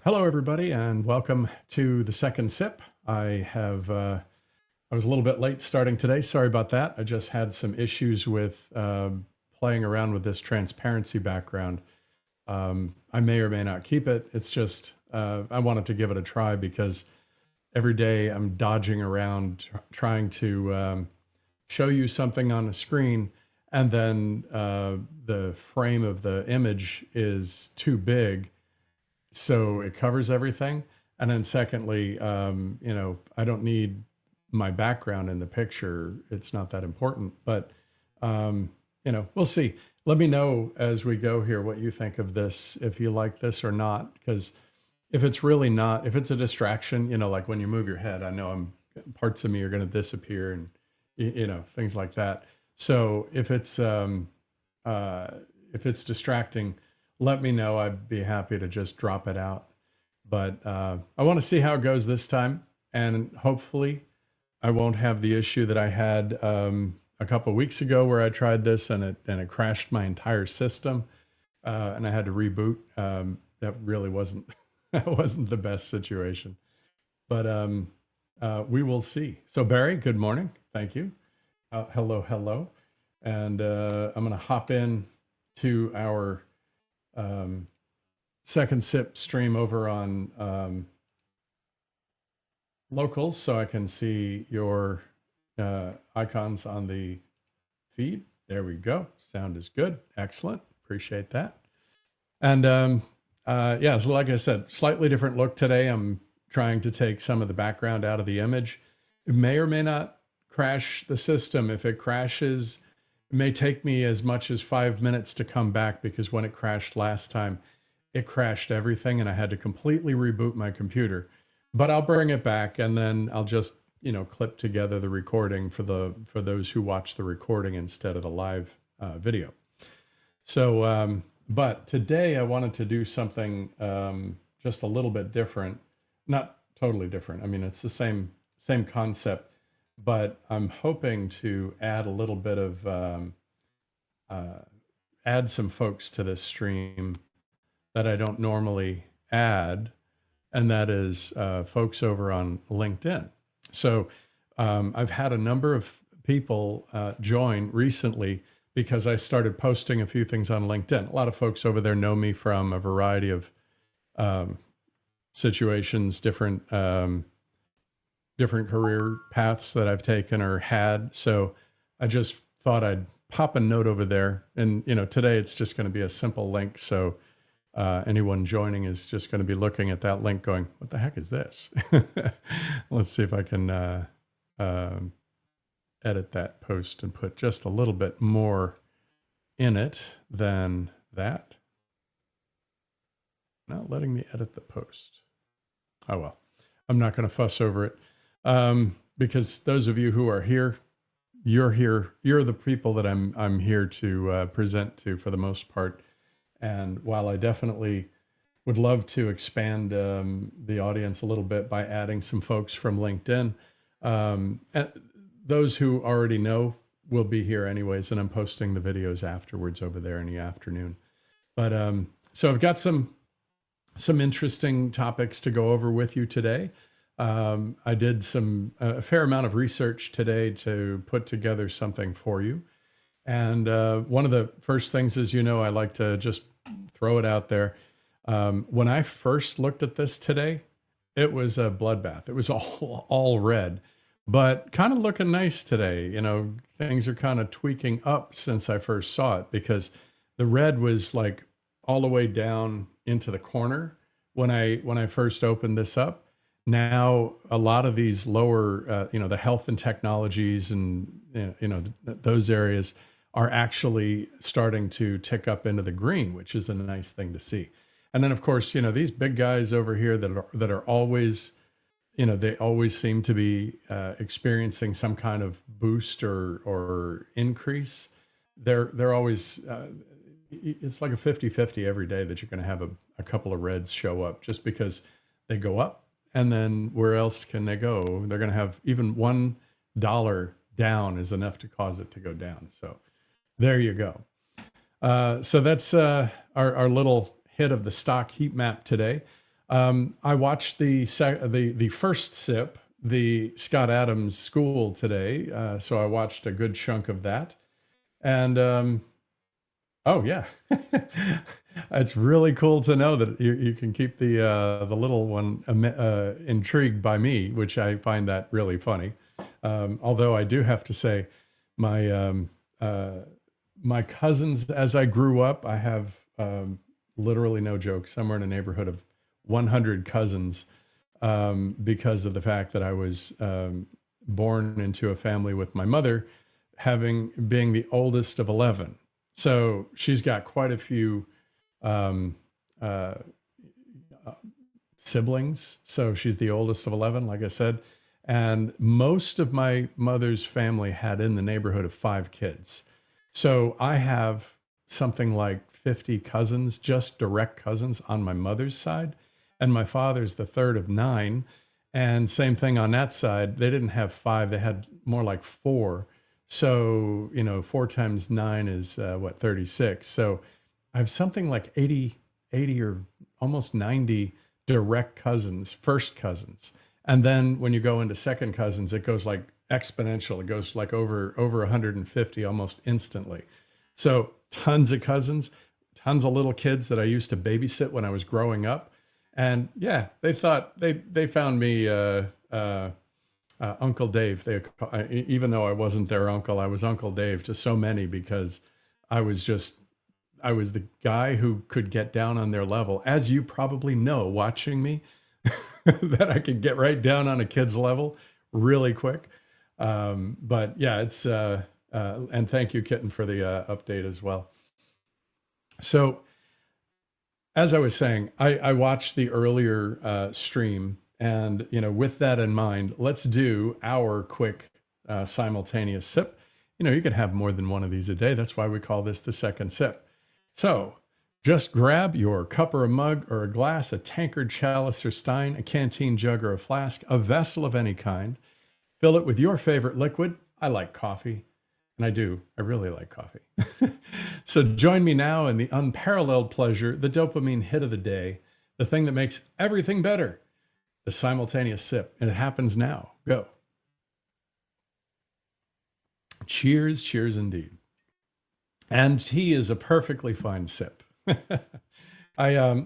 Hello, everybody, and welcome to the second sip. I was a little bit late starting today. Sorry about that. I just had some issues with playing around with this transparency background. I may or may not keep it. It's just I wanted to give it a try because every day I'm dodging around trying to show you something on a screen, and then the frame of the image is too big, so it covers everything. And then secondly, I don't need my background in the picture. It's not that important, but we'll see. Let me know as we go here what you think of this, if you like this or not, because if it's really not, if it's a distraction, like when you move your head, I know parts of me are going to disappear and, things like that. So if it's distracting, let me know. I'd be happy to just drop it out. But I want to see how it goes this time. And hopefully I won't have the issue that I had a couple of weeks ago where I tried this and it crashed my entire system. And I had to reboot. That really wasn't, that wasn't the best situation. But we will see. So Barry, good morning. Thank you. Hello. And I'm going to hop in to our second sip stream over on locals, so I can see your icons on the feed. There we go. Sound is good. Excellent. Appreciate that. And so like I said, slightly different look today. I'm trying to take some of the background out of the image. It may or may not crash the system. If it crashes, it may take me as much as 5 minutes to come back, because when it crashed last time, it crashed everything and I had to completely reboot my computer. But I'll bring it back, and then I'll just, clip together the recording for those who watch the recording instead of the live video. So, but today I wanted to do something just a little bit different, not totally different. I mean, it's the same concept, but I'm hoping to add a little bit of, add some folks to this stream that I don't normally add, and that is folks over on LinkedIn. So I've had a number of people join recently because I started posting a few things on LinkedIn. A lot of folks over there know me from a variety of situations, different career paths that I've taken or had. So I just thought I'd pop a note over there. And, today it's just going to be a simple link. So anyone joining is just going to be looking at that link going, what the heck is this? Let's see if I can edit that post and put just a little bit more in it than that. Not letting me edit the post. Oh, well, I'm not going to fuss over it. Because those of you who are here, you're the people that I'm here to present to for the most part. And while I definitely would love to expand the audience a little bit by adding some folks from LinkedIn, those who already know will be here anyways, and I'm posting the videos afterwards over there in the afternoon. But so I've got some interesting topics to go over with you today. I did a fair amount of research today to put together something for you. And one of the first things is, I like to just throw it out there. When I first looked at this today, it was a bloodbath. It was all red, but kind of looking nice today. Things are kind of tweaking up since I first saw it, because the red was like all the way down into the corner when I first opened this up. Now, a lot of these lower, the health and technologies and, those areas are actually starting to tick up into the green, which is a nice thing to see. And then, of course, these big guys over here that are always, they always seem to be experiencing some kind of boost or increase. They're always, it's like a 50-50 every day that you're going to have a couple of reds show up, just because they go up. And then where else can they go? They're going to have even $1 down is enough to cause it to go down. So there you go. So that's our little hit of the stock heat map today. I watched the first sip, the Scott Adams School today, so I watched a good chunk of that, and oh yeah, it's really cool to know that you can keep the little one intrigued by me, which I find that really funny. Although I do have to say, my my cousins, as I grew up, I have literally no joke, somewhere in the neighborhood of 100 cousins, because of the fact that I was born into a family with my mother being the oldest of 11. So she's got quite a few siblings. So she's the oldest of 11, like I said. And most of my mother's family had in the neighborhood of 5 kids. So I have something like 50 cousins, just direct cousins on my mother's side. And my father's the third of 9. And same thing on that side. They didn't have 5, they had more like 4. So, 4 times 9 is 36. So I have something like 80 or almost 90 direct cousins, first cousins. And then when you go into second cousins, it goes like exponential. It goes like over 150 almost instantly. So tons of cousins, tons of little kids that I used to babysit when I was growing up. And yeah, they thought they found me Uncle Dave. Even though I wasn't their uncle, I was Uncle Dave to so many, because I was the guy who could get down on their level, as you probably know, watching me, that I could get right down on a kid's level really quick. But yeah, it's and thank you, Kitten, for the update as well. So as I was saying, I watched the earlier stream, and with that in mind, let's do our quick simultaneous sip. You can have more than one of these a day. That's why we call this the second sip. So just grab your cup or a mug or a glass, a tankard, chalice or stein, a canteen jug or a flask, a vessel of any kind. Fill it with your favorite liquid. I like coffee, and I do. I really like coffee. So join me now in the unparalleled pleasure, the dopamine hit of the day, the thing that makes everything better, the simultaneous sip. And it happens now. Go. Cheers, cheers indeed. And tea is a perfectly fine sip. I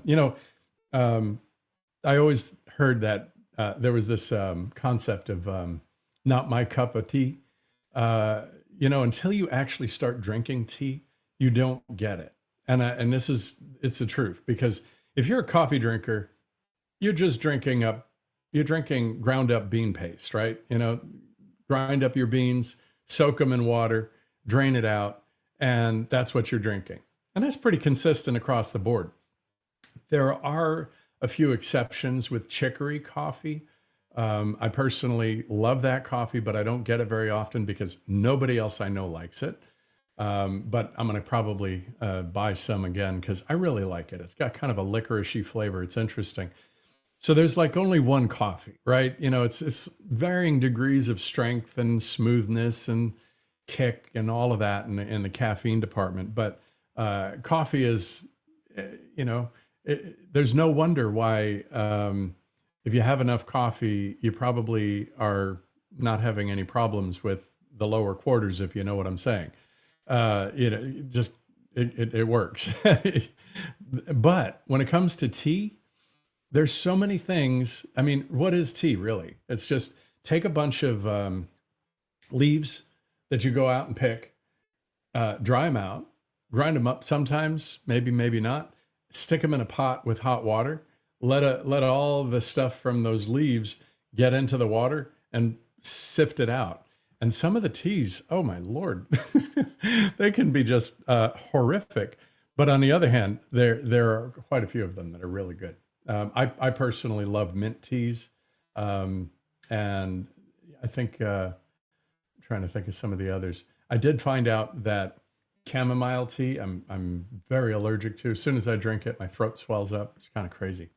always heard that there was this concept of not my cup of tea. Until you actually start drinking tea, you don't get it. And it's the truth, because if you're a coffee drinker, you're just drinking ground up bean paste, right? Grind up your beans, soak them in water, drain it out, and that's what you're drinking. And that's pretty consistent across the board. There are a few exceptions with chicory coffee. I personally love that coffee, but I don't get it very often because nobody else I know likes it. But I'm going to probably buy some again because I really like it. It's got kind of a licoricey flavor. It's interesting. So there's like only one coffee, right? It's varying degrees of strength and smoothness and kick and all of that in the caffeine department. But coffee is, there's no wonder why, if you have enough coffee, you probably are not having any problems with the lower quarters, if you know what I'm saying. It works. But when it comes to tea, there's so many things. I mean, what is tea really? It's just take a bunch of leaves that you go out and pick, dry them out, grind them up sometimes, maybe not, stick them in a pot with hot water, let all the stuff from those leaves get into the water and sift it out. And some of the teas, oh my Lord, they can be just horrific. But on the other hand, there are quite a few of them that are really good. I personally love mint teas. And I think, I'm trying to think of some of the others. I did find out that chamomile tea, I'm very allergic to. As soon as I drink it, my throat swells up. It's kind of crazy.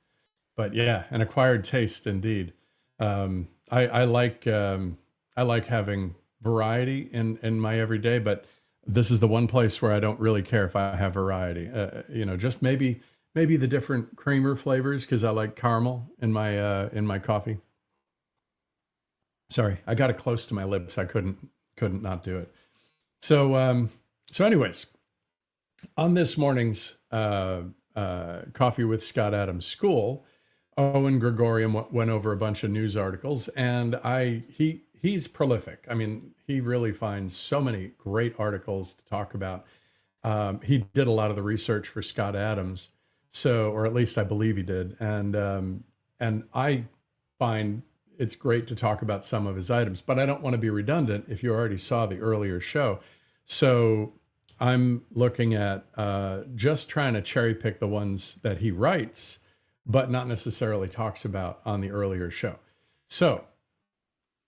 But yeah, an acquired taste indeed. I like having variety in my everyday, but this is the one place where I don't really care if I have variety. Just maybe maybe the different creamer flavors because I like caramel in my coffee. Sorry, I got it close to my lips. I couldn't not do it. So anyways, on this morning's Coffee with Scott Adams School, Owen Gregorian went over a bunch of news articles, and he's prolific. I mean, he really finds so many great articles to talk about. He did a lot of the research for Scott Adams, or at least I believe he did, and I find it's great to talk about some of his items, but I don't want to be redundant if you already saw the earlier show. So I'm looking at just trying to cherry pick the ones that he writes, but not necessarily talks about on the earlier show. So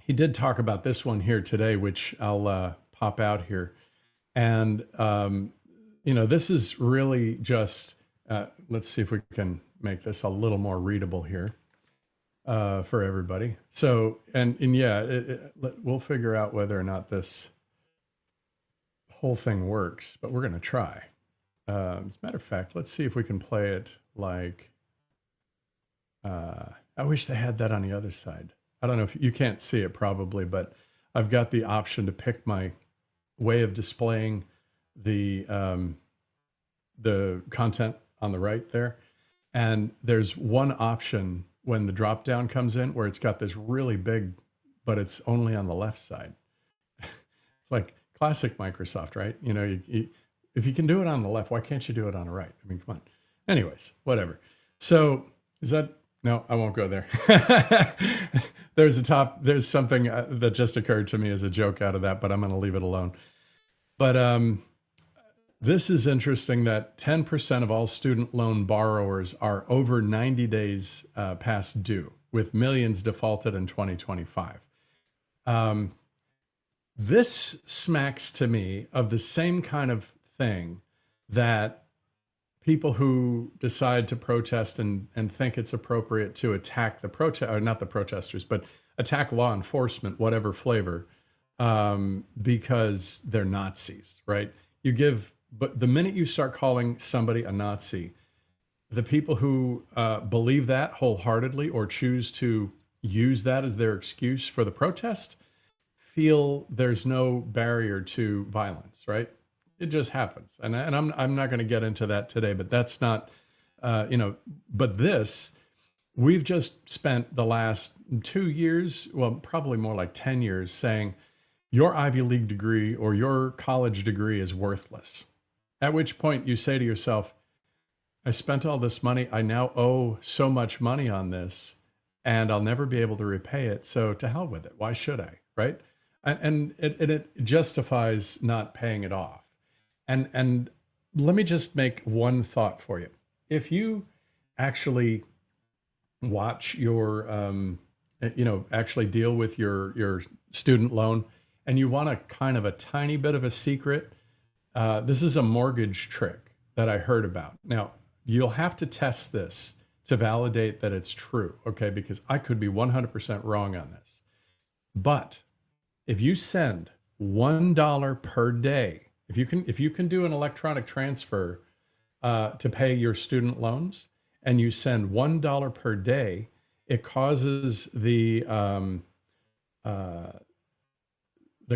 he did talk about this one here today, which I'll pop out here. And, this is really just, let's see if we can make this a little more readable here for everybody. So, and yeah, we'll figure out whether or not this whole thing works, but we're going to try. As a matter of fact, let's see if we can play it like, I wish they had that on the other side. I don't know if you can't see it probably, but I've got the option to pick my way of displaying the content on the right there. And there's one option when the drop down comes in where it's got this really big, but it's only on the left side. It's like classic Microsoft, right? If you can do it on the left, why can't you do it on the right? I mean, come on. Anyways, whatever. So no, I won't go there. There's something that just occurred to me as a joke out of that, but I'm going to leave it alone. But this is interesting that 10% of all student loan borrowers are over 90 days past due, with millions defaulted in 2025. This smacks to me of the same kind of thing that people who decide to protest and think it's appropriate to attack not the protesters, but attack law enforcement, whatever flavor, because they're Nazis, right? But the minute you start calling somebody a Nazi, the people who believe that wholeheartedly or choose to use that as their excuse for the protest feel there's no barrier to violence, right? It just happens. And I'm not going to get into that today, but that's not, but we've just spent the last 2 years, well, probably more like 10 years saying your Ivy League degree or your college degree is worthless. At which point you say to yourself, I spent all this money. I now owe so much money on this and I'll never be able to repay it. So to hell with it. Why should I? Right. And it justifies not paying it off. And let me just make one thought for you. If you actually watch your, actually deal with your student loan and you want a kind of a tiny bit of a secret, this is a mortgage trick that I heard about. Now, you'll have to test this to validate that it's true, okay? Because I could be 100% wrong on this. But if you send $1 per day, if you can do an electronic transfer to pay your student loans, and you send $1 per day, it causes the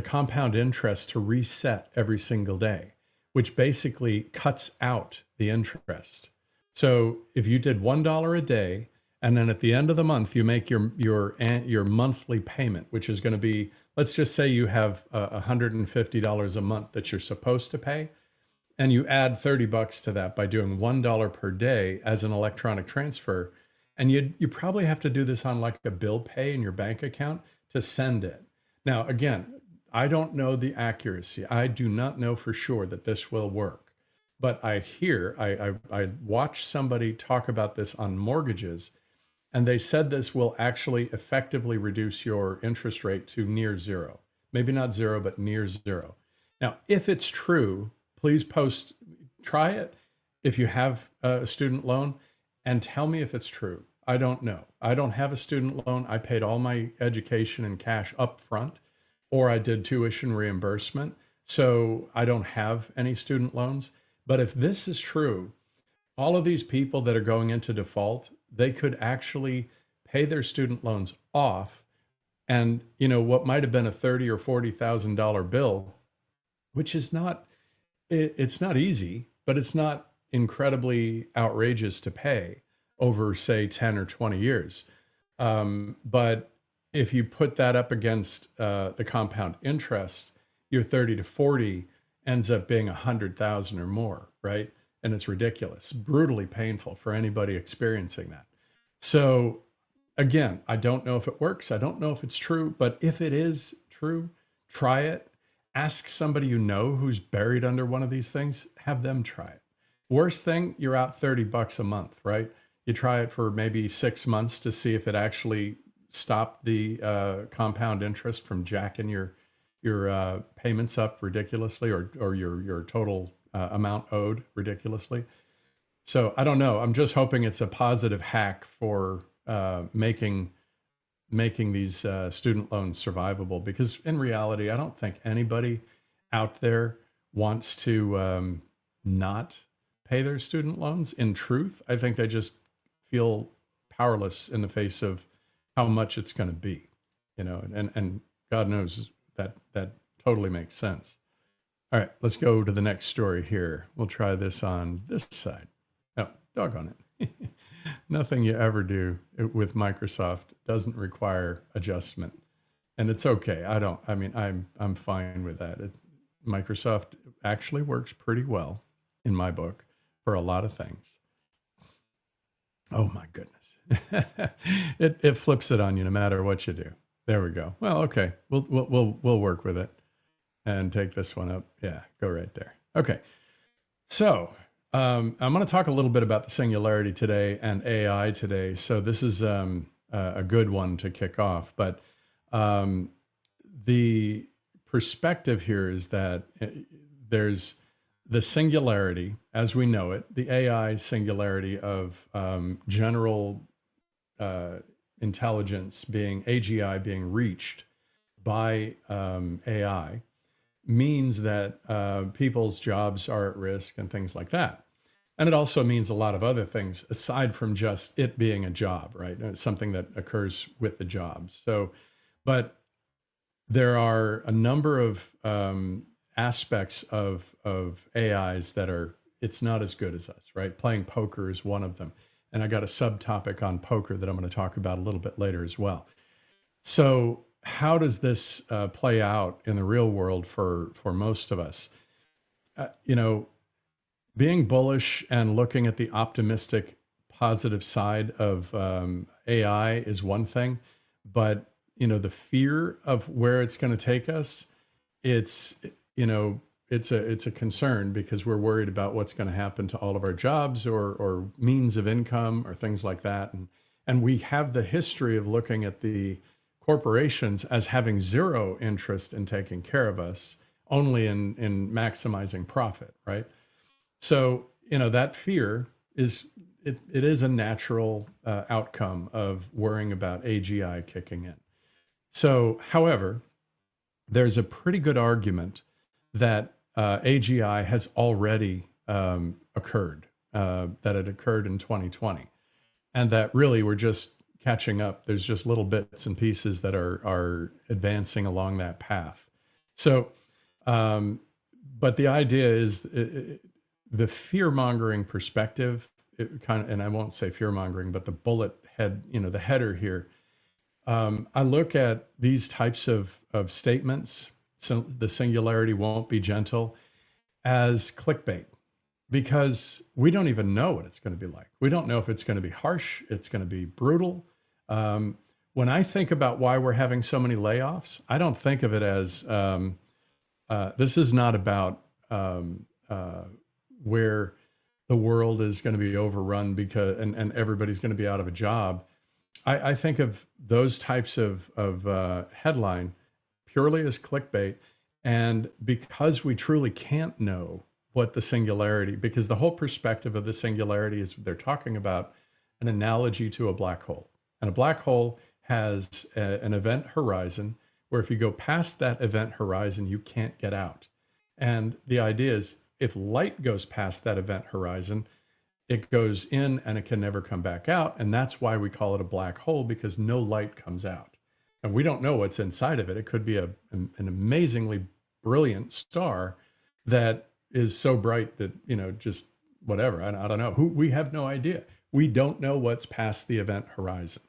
compound interest to reset every single day, which basically cuts out the interest. So if you did $1 a day, and then at the end of the month you make your monthly payment, which is going to be, let's just say you have $150 a month that you're supposed to pay, and you add $30 to that by doing $1 per day as an electronic transfer, and you probably have to do this on like a bill pay in your bank account to send it. Now, again, I don't know the accuracy. I do not know for sure that this will work, but I watched somebody talk about this on mortgages, and they said this will actually effectively reduce your interest rate to near zero. Maybe not zero, but near zero. Now, if it's true, please try it if you have a student loan and tell me if it's true. I don't know. I don't have a student loan. I paid all my education in cash up front, or I did tuition reimbursement. So I don't have any student loans. But if this is true, all of these people that are going into default, they could actually pay their student loans off. And, what might have been a $30,000 or $40,000 bill, which is not, it's not easy, but it's not incredibly outrageous to pay over, say, 10 or 20 years. But if you put that up against the compound interest, your 30 to 40 ends up being 100,000 or more, right? And it's ridiculous, brutally painful for anybody experiencing that. So again, I don't know if it works. I don't know if it's true, but if it is true, try it. Ask somebody you know who's buried under one of these things, have them try it. Worst thing, you're out $30 a month, right? You try it for maybe 6 months to see if it actually stopped the compound interest from jacking your payments up ridiculously, or your total amount owed ridiculously. So I don't know. I'm just hoping it's a positive hack for making these student loans survivable, because in reality, I don't think anybody out there wants to not pay their student loans. In truth, I think they just feel powerless in the face of how much it's going to be, and God knows that totally makes sense. All right, let's go to the next story here. We'll try this on this side. Oh, doggone it. Nothing you ever do with Microsoft doesn't require adjustment. And it's okay. I'm fine with that. Microsoft actually works pretty well in my book for a lot of things. Oh my goodness. It flips it on you no matter what you do. There we go. Well, okay. We'll work with it and take this one up. Yeah, go right there. Okay. So I'm going to talk a little bit about the singularity today and AI today. So this is a good one to kick off. But the perspective here is that there's the singularity as we know it, the AI singularity of general intelligence AGI being reached by AI means that people's jobs are at risk and things like that. And it also means a lot of other things aside from just it being a job, right? It's something that occurs with the jobs. So, but there are a number of aspects of AIs that it's not as good as us, right? Playing poker is one of them. And I got a subtopic on poker that I'm going to talk about a little bit later as well. So how does this play out in the real world for most of us? Being bullish and looking at the optimistic, positive side of AI is one thing, but the fear of where it's going to take us, it's a concern, because we're worried about what's going to happen to all of our jobs or means of income or things like that, and we have the history of looking at the corporations as having zero interest in taking care of us, only in maximizing profit, right? So, that fear is a natural outcome of worrying about AGI kicking in. So, however, there's a pretty good argument that AGI has already occurred, that it occurred in 2020, and that really we're just catching up. There's just little bits and pieces that are advancing along that path. So, but the idea is the fear-mongering perspective, and I won't say fear-mongering, but the bullet head, the header here. I look at these types of statements, so the singularity won't be gentle, as clickbait, because we don't even know what it's going to be like. We don't know if it's going to be harsh, it's going to be brutal. When I think about why we're having so many layoffs, I don't think of it as this is not about where the world is going to be overrun because and everybody's going to be out of a job. I think of those types of headline purely as clickbait, and because we truly can't know what the singularity, because the whole perspective of the singularity is they're talking about an analogy to a black hole, and a black hole has an event horizon where if you go past that event horizon, you can't get out. And the idea is if light goes past that event horizon, It goes in and it can never come back out. And that's why we call it a black hole, because no light comes out. And we don't know what's inside of it. It could be an amazingly brilliant star that is so bright that, just whatever. I don't know. We have no idea. We don't know what's past the event horizon.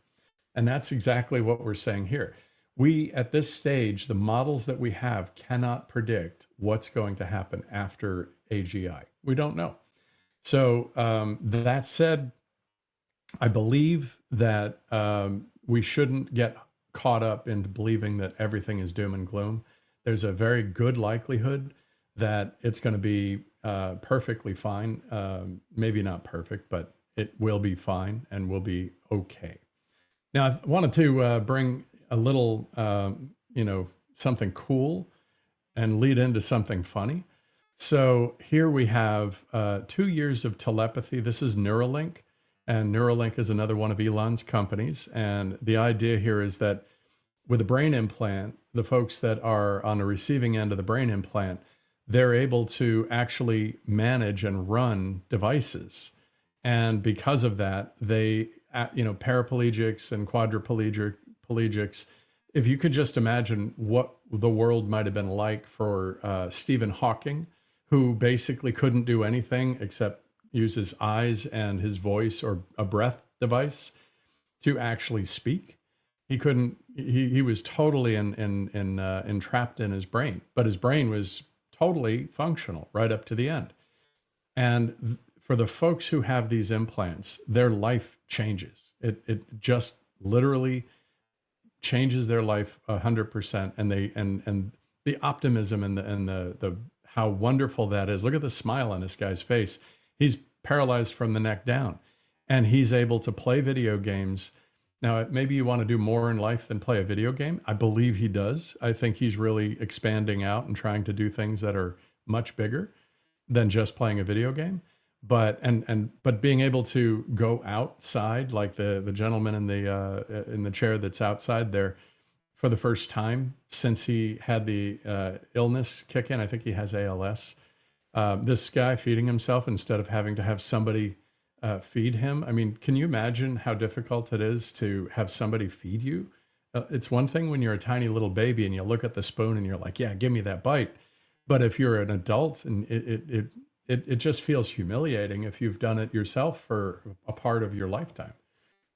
And that's exactly what we're saying here. We, at this stage, the models that we have cannot predict what's going to happen after AGI. We don't know. So that said, I believe that we shouldn't get caught up into believing that everything is doom and gloom. There's a very good likelihood that it's going to be perfectly fine. Maybe not perfect, but it will be fine and will be okay. Now, I wanted to bring a little, something cool and lead into something funny. So here we have 2 years of telepathy. This is Neuralink, and Neuralink is another one of Elon's companies. And the idea here is that with a brain implant, the folks that are on the receiving end of the brain implant, they're able to actually manage and run devices. And because of that, they, paraplegics and quadriplegics, if you could just imagine what the world might have been like for Stephen Hawking, who basically couldn't do anything except use his eyes and his voice or a breath device to actually speak. He couldn't, he was totally entrapped in his brain, but his brain was totally functional right up to the end. And for the folks who have these implants, their life changes. It just literally changes their life 100%. And the optimism and the how wonderful that is. Look at the smile on this guy's face. He's paralyzed from the neck down, and he's able to play video games. Now, maybe you want to do more in life than play a video game. I believe he does. I think he's really expanding out and trying to do things that are much bigger than just playing a video game. But being able to go outside, like the gentleman in the chair that's outside there, for the first time since he had the illness kick in. I think he has ALS. This guy feeding himself instead of having to have somebody feed him. I mean, can you imagine how difficult it is to have somebody feed you? It's one thing when you're a tiny little baby and you look at the spoon and you're like, yeah, give me that bite. But if you're an adult, and it just feels humiliating if you've done it yourself for a part of your lifetime.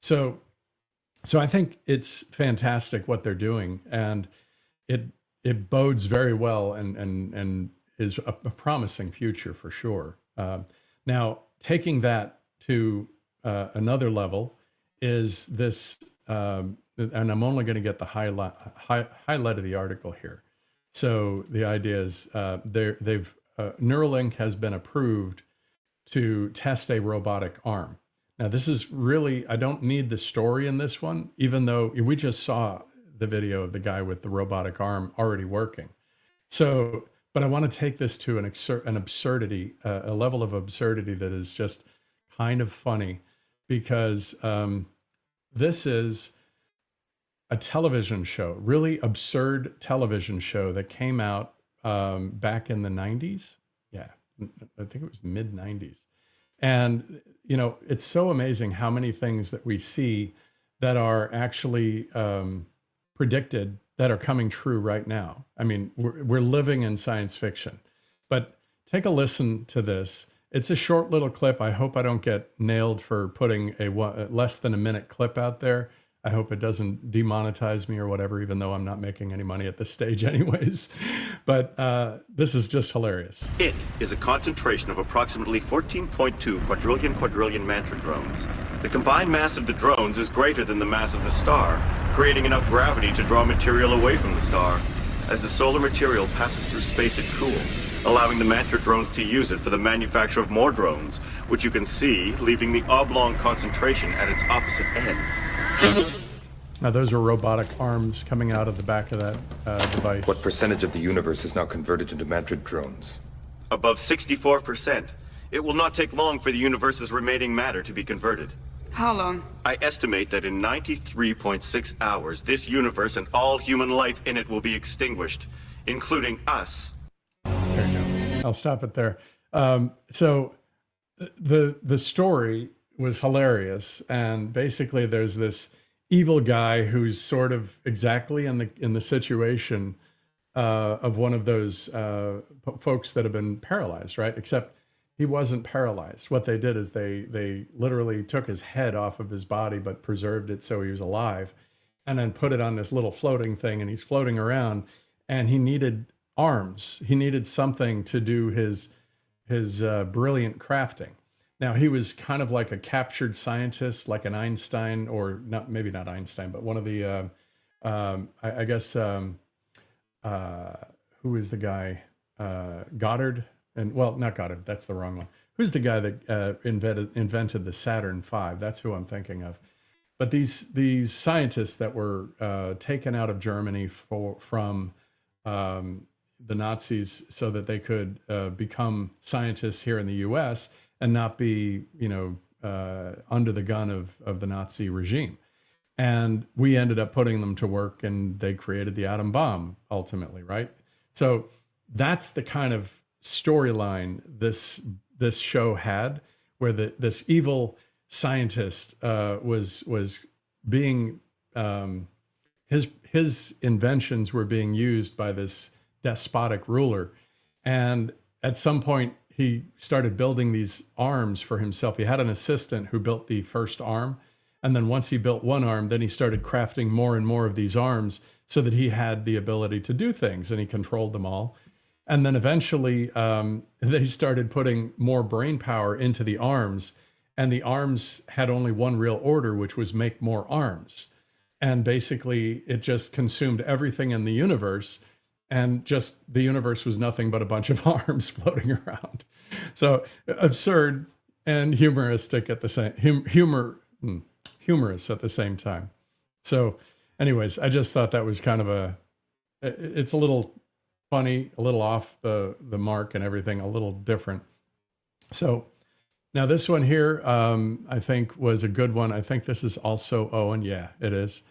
So I think it's fantastic what they're doing, and it bodes very well and is a promising future for sure. Now, taking that to another level is this, and I'm only going to get the highlight of the article here. So the idea is Neuralink has been approved to test a robotic arm. Now, this is really, I don't need the story in this one, even though we just saw the video of the guy with the robotic arm already working. So, but I want to take this to an absurdity, a level of absurdity that is just kind of funny, because this is a television show, really absurd television show that came out back in the 90s. Yeah, I think it was mid 90s. And, it's so amazing how many things that we see that are actually predicted that are coming true right now. I mean, we're living in science fiction. But take a listen to this. It's a short little clip. I hope I don't get nailed for putting a less than a minute clip out there. I hope it doesn't demonetize me or whatever, even though I'm not making any money at this stage anyways. But this is just hilarious. It is a concentration of approximately 14.2 quadrillion mantra drones. The combined mass of the drones is greater than the mass of the star, creating enough gravity to draw material away from the star. As the solar material passes through space, it cools, allowing the mantra drones to use it for the manufacture of more drones, which you can see leaving the oblong concentration at its opposite end. Now, those are robotic arms coming out of the back of that device. What percentage of the universe is now converted into mantra drones? Above 64%. It will not take long for the universe's remaining matter to be converted. How long? I estimate that in 93.6 hours, this universe and all human life in it will be extinguished, including us. There you go. I'll stop it there. So the story was hilarious, and basically there's this evil guy who's sort of exactly in the situation of one of those folks that have been paralyzed, right? Except he wasn't paralyzed. What they did is they literally took his head off of his body, but preserved it so he was alive, and then put it on this little floating thing, and he's floating around, and he needed arms. He needed something to do his brilliant crafting. Now, he was kind of like a captured scientist, like an Einstein, or not, maybe not Einstein, but one of the, I guess, who is the guy? Goddard, and well, not Goddard. That's the wrong one. Who's the guy that invented the Saturn V? That's who I'm thinking of. But these scientists that were taken out of Germany from the Nazis so that they could become scientists here in the U.S. and not be, under the gun of the Nazi regime. And we ended up putting them to work, and they created the atom bomb ultimately, right? So that's the kind of storyline this show had, where this evil scientist was being his inventions were being used by this despotic ruler, and at some point he started building these arms for himself. He had an assistant who built the first arm, and then once he built one arm, then he started crafting more and more of these arms so that he had the ability to do things, and he controlled them all. And then eventually they started putting more brain power into the arms, and the arms had only one real order, which was make more arms. And basically it just consumed everything in the universe, and just the universe was nothing but a bunch of arms floating around. So absurd and humoristic at the same humorous at the same time. So anyways, I just thought that was kind of it's a little funny, a little off the mark and everything, a little different. So now this one here, I think was a good one. I think this is also Owen. Yeah, it is.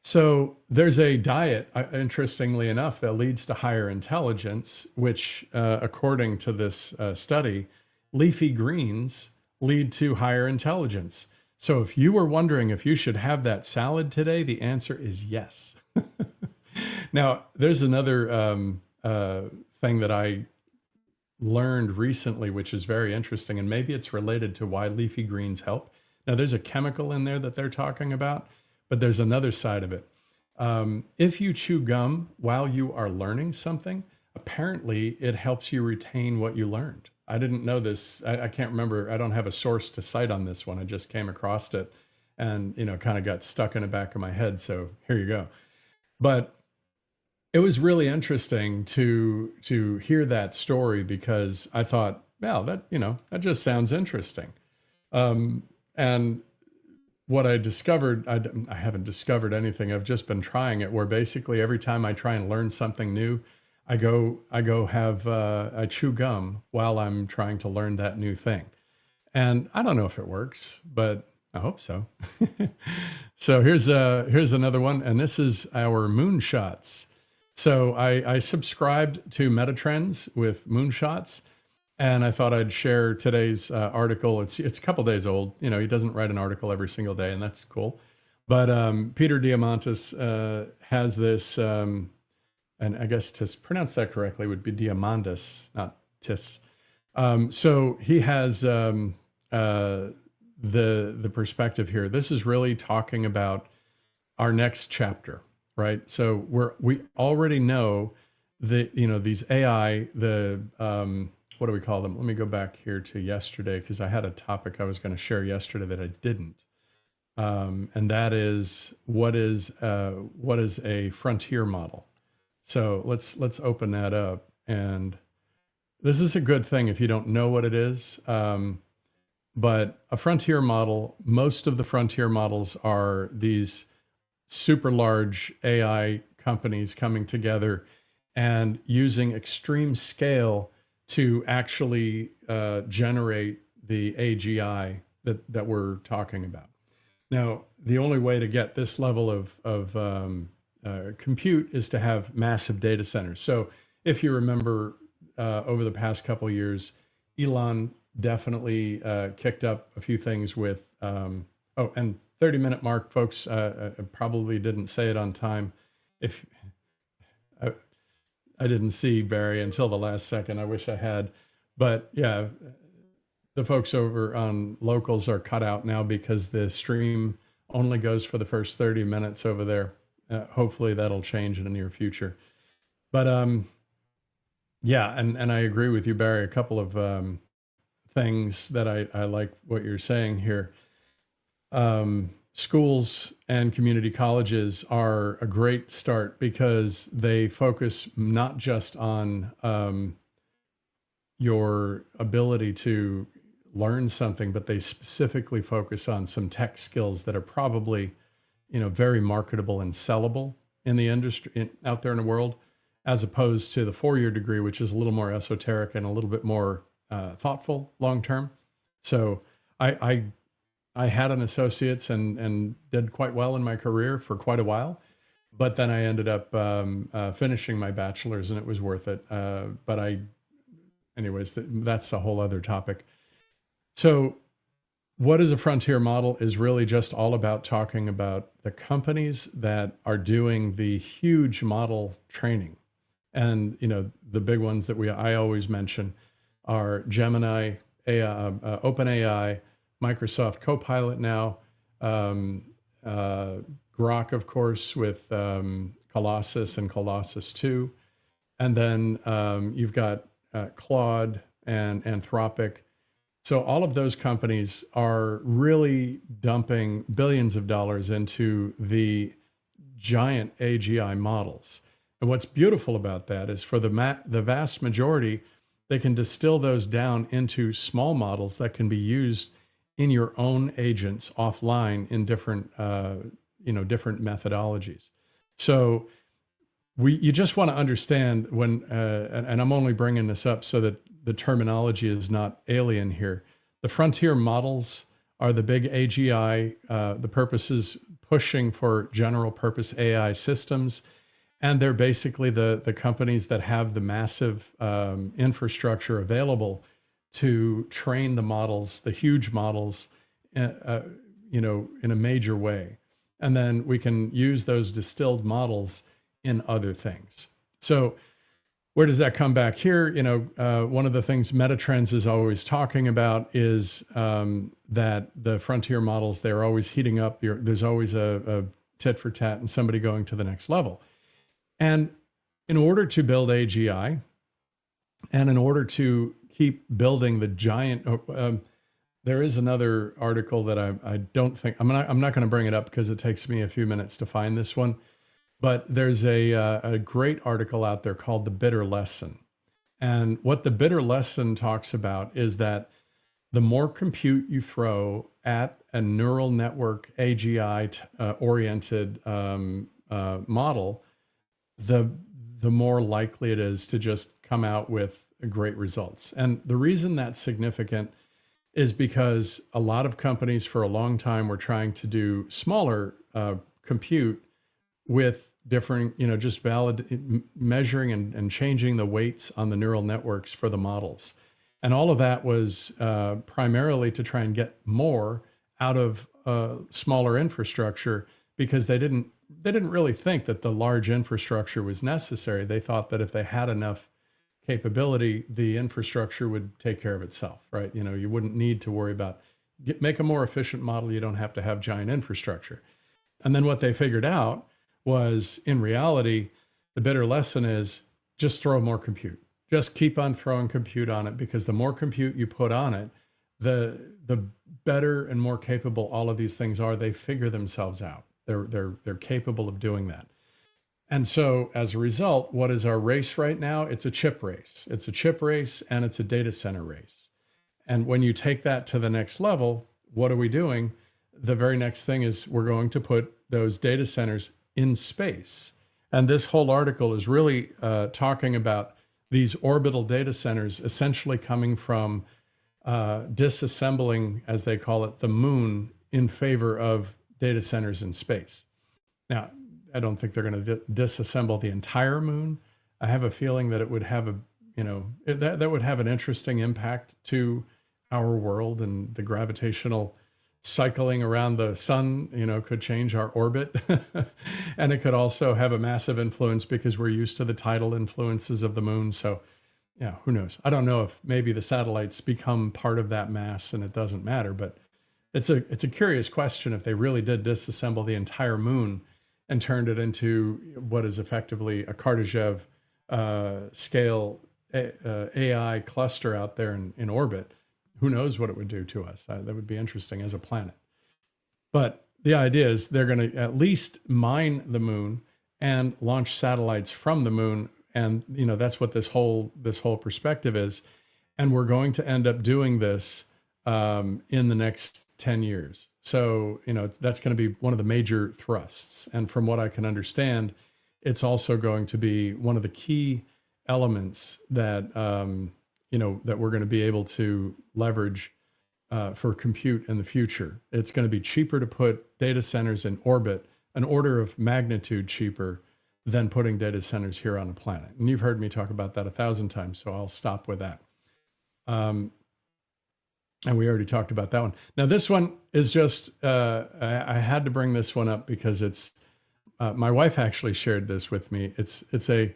So there's a diet, interestingly enough, that leads to higher intelligence, which according to this study, leafy greens lead to higher intelligence. So if you were wondering if you should have that salad today, the answer is yes. Now, there's another thing that I learned recently, which is very interesting, and maybe it's related to why leafy greens help. Now, there's a chemical in there that they're talking about, but there's another side of it. If you chew gum while you are learning something, apparently it helps you retain what you learned. I didn't know this. I can't remember. I don't have a source to cite on this one. I just came across it and, kind of got stuck in the back of my head. So here you go. But it was really interesting to hear that story, because I thought, well, that just sounds interesting. And what I discovered, I haven't discovered anything. I've just been trying it, where basically every time I try and learn something new, I chew gum while I'm trying to learn that new thing. And I don't know if it works, but I hope so. So here's another one. And this is our moonshots. So I subscribed to Metatrends with moonshots, and I thought I'd share today's article. It's a couple days old. He doesn't write an article every single day, and that's cool. But Peter Diamandis has this, and I guess to pronounce that correctly would be Diamandis, not Tis. So he has the perspective here. This is really talking about our next chapter, right? So we already know that these AI, what do we call them? Let me go back here to yesterday, because I had a topic I was going to share yesterday that I didn't. And that is what is a frontier model. So let's open that up. And this is a good thing if you don't know what it is. But a frontier model, most of the frontier models are these super large AI companies coming together and using extreme scale to actually generate the AGI that we're talking about. Now, the only way to get this level of compute is to have massive data centers. So if you remember over the past couple of years, Elon definitely kicked up a few things with, and 30-minute mark, folks, I probably didn't say it on time. If I didn't see Barry until the last second, I wish I had. But yeah, the folks over on Locals are cut out now because the stream only goes for the first 30 minutes over there. Hopefully that'll change in the near future. But yeah, and I agree with you, Barry. A couple of things that I like what you're saying here. Schools and community colleges are a great start because they focus not just on your ability to learn something, but they specifically focus on some tech skills that are probably, very marketable and sellable in the industry out there in the world, as opposed to the 4-year degree, which is a little more esoteric and a little bit more thoughtful long-term. So I had an associate's and did quite well in my career for quite a while, but then I ended up finishing my bachelor's and it was worth it. Anyways, that's a whole other topic. So what is a frontier model is really just all about talking about the companies that are doing the huge model training. And, the big ones that I always mention are Gemini, OpenAI, Microsoft Copilot now, Grok, of course, with Colossus and Colossus 2. And then you've got Claude and Anthropic. So all of those companies are really dumping billions of dollars into the giant AGI models. And what's beautiful about that is for the vast majority, they can distill those down into small models that can be used in your own agents offline in different methodologies. So you just want to understand when, and I'm only bringing this up so that the terminology is not alien here. The frontier models are the big AGI, the purposes pushing for general purpose AI systems. And they're basically the companies that have the massive infrastructure available to train the models, the huge models, in a major way. And then we can use those distilled models in other things. So where does that come back here? One of the things Metatrends is always talking about is that the frontier models, they're always heating up. There's always a tit for tat and somebody going to the next level. And in order to build AGI, and in order to keep building the giant, there is another article that I don't think, I'm not going to bring it up because it takes me a few minutes to find this one. But there's a great article out there called The Bitter Lesson. And what The Bitter Lesson talks about is that the more compute you throw at a neural network AGI-oriented model, the more likely it is to just come out with great results. And the reason that's significant is because a lot of companies for a long time were trying to do smaller compute with different, just measuring and changing the weights on the neural networks for the models. And all of that was primarily to try and get more out of smaller infrastructure because they didn't really think that the large infrastructure was necessary. They thought that if they had enough capability, the infrastructure would take care of itself, right? You wouldn't need to worry about make a more efficient model. You don't have to have giant infrastructure. And then what they figured out was, in reality, the bitter lesson is just throw more compute. Just keep on throwing compute on it, because the more compute you put on it, the better and more capable all of these things are. They figure themselves out. They're capable of doing that. And so as a result, what is our race right now? It's a chip race. It's a chip race and it's a data center race. And when you take that to the next level, what are we doing? The very next thing is we're going to put those data centers in space. And this whole article is really talking about these orbital data centers essentially coming from disassembling, as they call it, the moon in favor of data centers in space. Now, I don't think they're going to disassemble the entire moon. I have a feeling that it would have that would have an interesting impact to our world, and the gravitational cycling around the sun, could change our orbit. And it could also have a massive influence because we're used to the tidal influences of the moon. So yeah, who knows? I don't know if maybe the satellites become part of that mass and it doesn't matter, but it's a curious question if they really did disassemble the entire moon and turned it into what is effectively a Kardashev scale AI cluster out there in orbit. Who knows what it would do to us? That would be interesting as a planet. But the idea is they're going to at least mine the moon and launch satellites from the moon. And, that's what this whole perspective is. And we're going to end up doing this in the next 10 years. So, that's going to be one of the major thrusts. And from what I can understand, it's also going to be one of the key elements that, that we're going to be able to leverage for compute in the future. It's going to be cheaper to put data centers in orbit, an order of magnitude cheaper than putting data centers here on a planet. And you've heard me talk about that 1,000 times, so I'll stop with that. And we already talked about that one. Now, this one is just, I had to bring this one up because it's, my wife actually shared this with me. It's a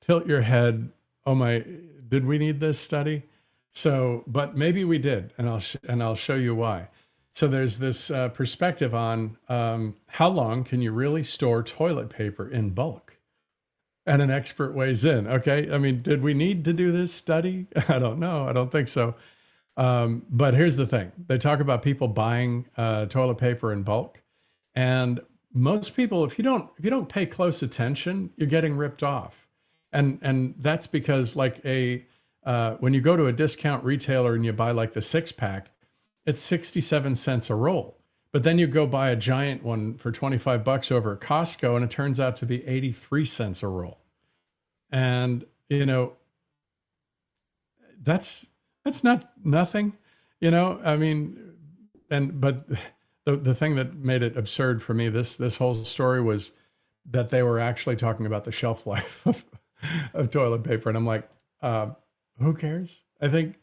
tilt your head, oh my, did we need this study? So, but maybe we did, and I'll show you why. So there's this perspective on how long can you really store toilet paper in bulk? And an expert weighs in. Okay, I mean, did we need to do this study? I don't know. I don't think so. But here's the thing: they talk about people buying toilet paper in bulk, and most people, if you don't pay close attention, you're getting ripped off, and that's because when you go to a discount retailer and you buy like the 6-pack, it's 67 cents a roll. But then you go buy a giant one for $25 over at Costco, and it turns out to be 83 cents a roll. And, that's not nothing, I mean, but the thing that made it absurd for me, this whole story, was that they were actually talking about the shelf life of toilet paper. And I'm like, who cares? I think,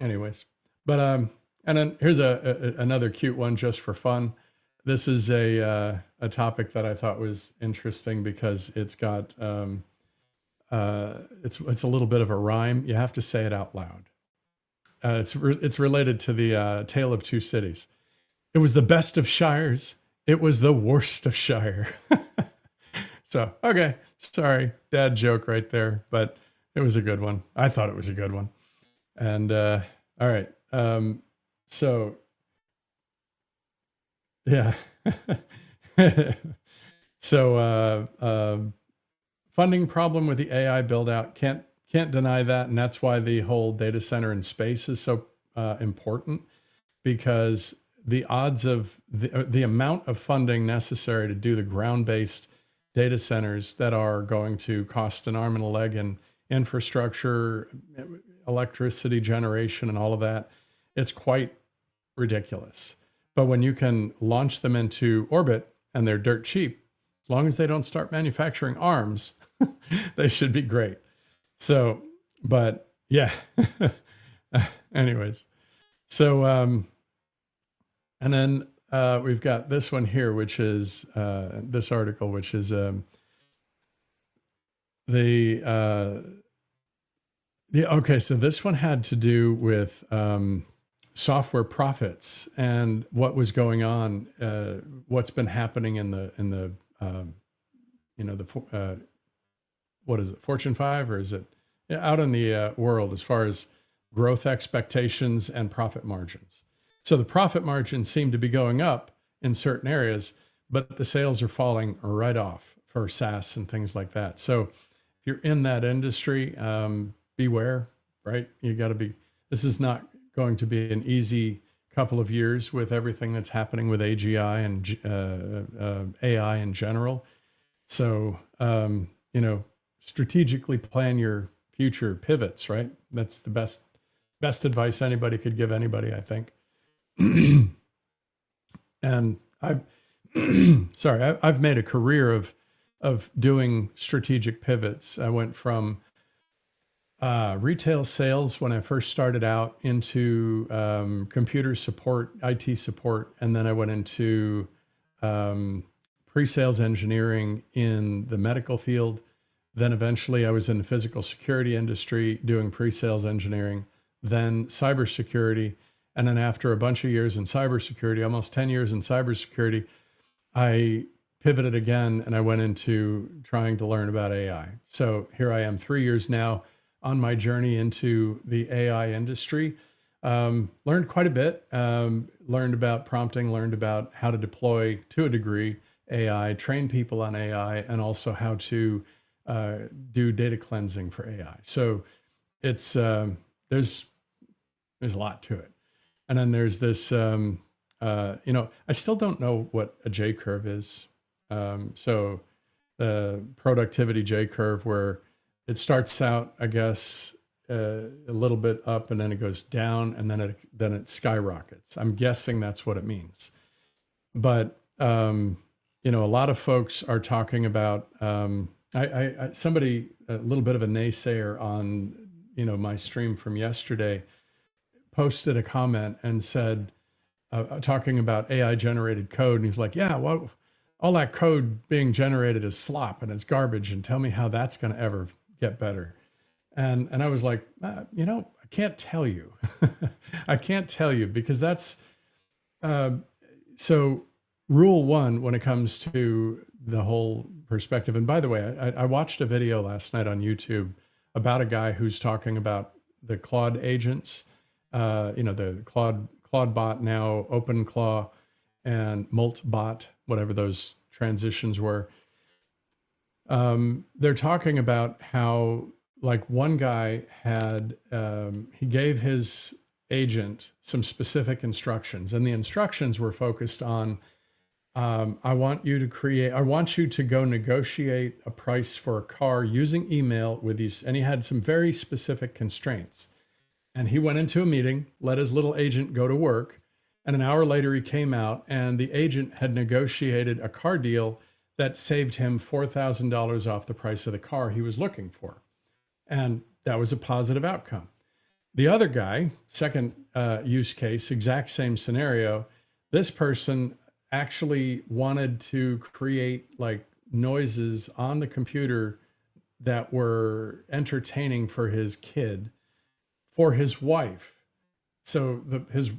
anyways. But and then here's another cute one just for fun. This is a topic that I thought was interesting because it's got it's a little bit of a rhyme. You have to say it out loud. It's related to the Tale of Two Cities. It was the best of shires. It was the worst of Shire. So okay, sorry, dad joke right there, but it was a good one. I thought it was a good one. And all right. So yeah. So funding problem with the AI build out, can't deny that. And that's why the whole data center in space is so important, because the odds of the amount of funding necessary to do the ground-based data centers that are going to cost an arm and a leg in infrastructure, electricity generation, and all of that, it's quite ridiculous. But when you can launch them into orbit and they're dirt cheap, as long as they don't start manufacturing arms, they should be great. So, but yeah. Anyways, so and then we've got this one here, which is this article, which is okay. So this one had to do with software profits and what was going on, what's been happening in the what is it, Fortune 5, or is it out in the world as far as growth expectations and profit margins. So the profit margins seem to be going up in certain areas, but the sales are falling right off for SaaS and things like that. So if you're in that industry, beware, right? You got to be, this is not going to be an easy couple of years with everything that's happening with AGI and AI in general. So, strategically plan your future pivots, right? That's the best advice anybody could give anybody, I think. And I've made a career of doing strategic pivots. I went from Retail sales when I first started out into computer support, IT support, and then I went into pre-sales engineering in the medical field. Then eventually I was in the physical security industry doing pre-sales engineering, then cybersecurity. And then after a bunch of years in cybersecurity, almost 10 years in cybersecurity, I pivoted again and I went into trying to learn about AI. So here I am 3 years now on my journey into the AI industry. Learned quite a bit, learned about prompting, learned about how to deploy to a degree AI, train people on AI, and also how to do data cleansing for AI. So it's there's a lot to it. And then there's this, I still don't know what a J curve is. So the productivity J curve, where it starts out, I guess, a little bit up and then it goes down and then it skyrockets. I'm guessing that's what it means. But, a lot of folks are talking about, somebody, a little bit of a naysayer on, my stream from yesterday, posted a comment and said, talking about AI generated code. And he's like, yeah, well, all that code being generated is slop and it's garbage. And tell me how that's going to ever get better. And I was like, I can't tell you. I can't tell you because that's, so rule one, when it comes to the whole perspective. And by the way, I watched a video last night on YouTube about a guy who's talking about the Claude agents, the Claude bot, now OpenClaw, and Moltbot, whatever those transitions were. They're talking about how, like, one guy had, he gave his agent some specific instructions, and the instructions were focused on, I want you to go negotiate a price for a car using email with these, and he had some very specific constraints. And he went into a meeting, let his little agent go to work, and an hour later he came out and the agent had negotiated a car deal that saved him $4,000 off the price of the car he was looking for. And that was a positive outcome. The other guy, second use case, exact same scenario, this person actually wanted to create like noises on the computer that were entertaining for his kid, for his wife. So his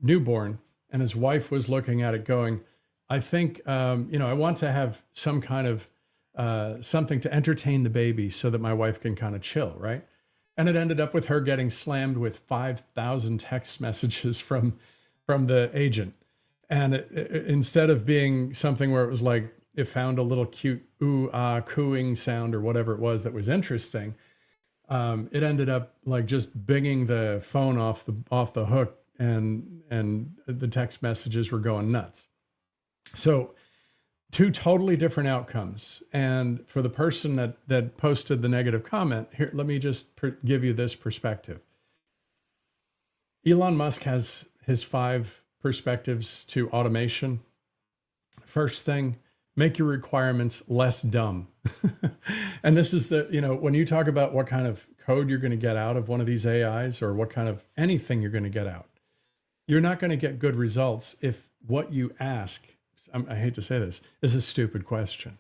newborn, and his wife was looking at it going, I think, I want to have some kind of something to entertain the baby so that my wife can kind of chill, right? And it ended up with her getting slammed with 5,000 text messages from the agent. And instead of being something where it was like, it found a little cute ooh, ah, cooing sound or whatever it was that was interesting, it ended up like just binging the phone off the hook, and the text messages were going nuts. So two totally different outcomes. And for the person that posted the negative comment, here, let me just give you this perspective. Elon Musk has his 5 perspectives to automation. First thing, make your requirements less dumb. And this is when you talk about what kind of code you're going to get out of one of these AIs, or what kind of anything you're going to get out, you're not going to get good results if what you ask, I hate to say this, is a stupid question.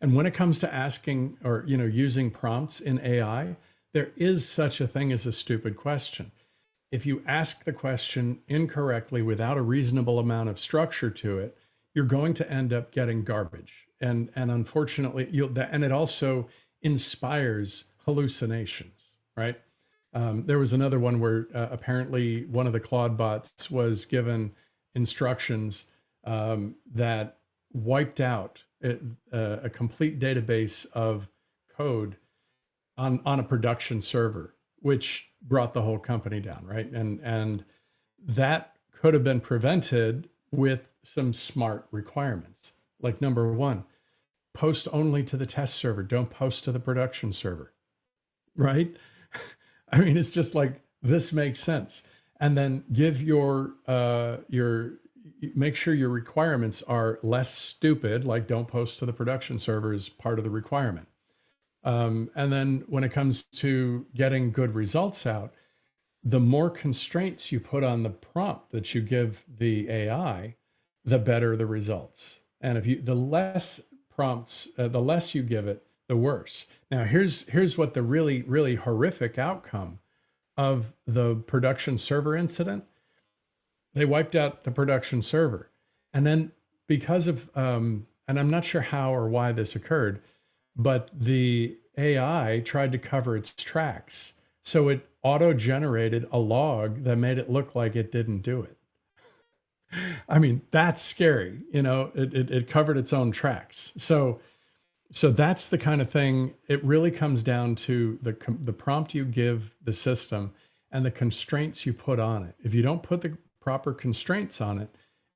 And when it comes to asking or, using prompts in AI, there is such a thing as a stupid question. If you ask the question incorrectly without a reasonable amount of structure to it, you're going to end up getting garbage. And unfortunately, and it also inspires hallucinations, right? There was another one where apparently one of the Claude bots was given instructions that wiped out a complete database of code on a production server, which brought the whole company down, right? And that could have been prevented with some smart requirements. Like, number one, post only to the test server. Don't post to the production server, right? I mean, it's just like, this makes sense. And then give make sure your requirements are less stupid, like don't post to the production server is part of the requirement. And then when it comes to getting good results out, the more constraints you put on the prompt that you give the AI, the better the results. And the less prompts, the less you give it, the worse. Now, here's what the really, really horrific outcome of the production server incident. They wiped out the production server. And then because of, and I'm not sure how or why this occurred, but the AI tried to cover its tracks. So it auto-generated a log that made it look like it didn't do it. I mean, that's scary. It covered its own tracks. So that's the kind of thing. It really comes down to the prompt you give the system and the constraints you put on it. If you don't put the proper constraints on it,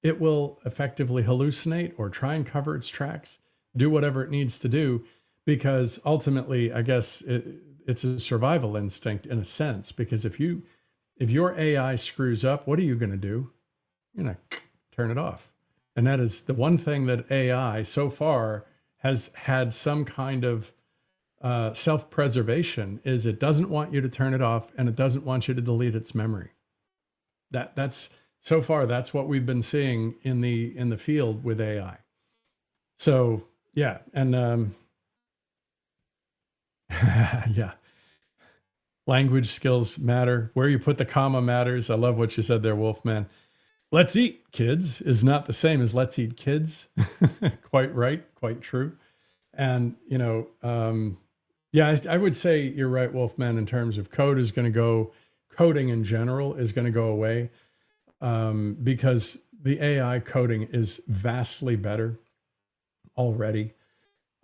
it will effectively hallucinate or try and cover its tracks, do whatever it needs to do, because ultimately, I guess it's a survival instinct in a sense, because if your AI screws up, what are you going to do? You're going to turn it off. And that is the one thing that AI so far has had some kind of self-preservation, is it doesn't want you to turn it off, and it doesn't want you to delete its memory. That's so far, that's what we've been seeing in the field with AI. So yeah, and yeah, language skills matter. Where you put the comma matters. I love what you said there, Wolfman. Let's eat, kids, is not the same as let's eat kids. Quite right, quite true. And, yeah, I would say you're right, Wolfman, in terms of coding in general is going to go away, because the AI coding is vastly better already.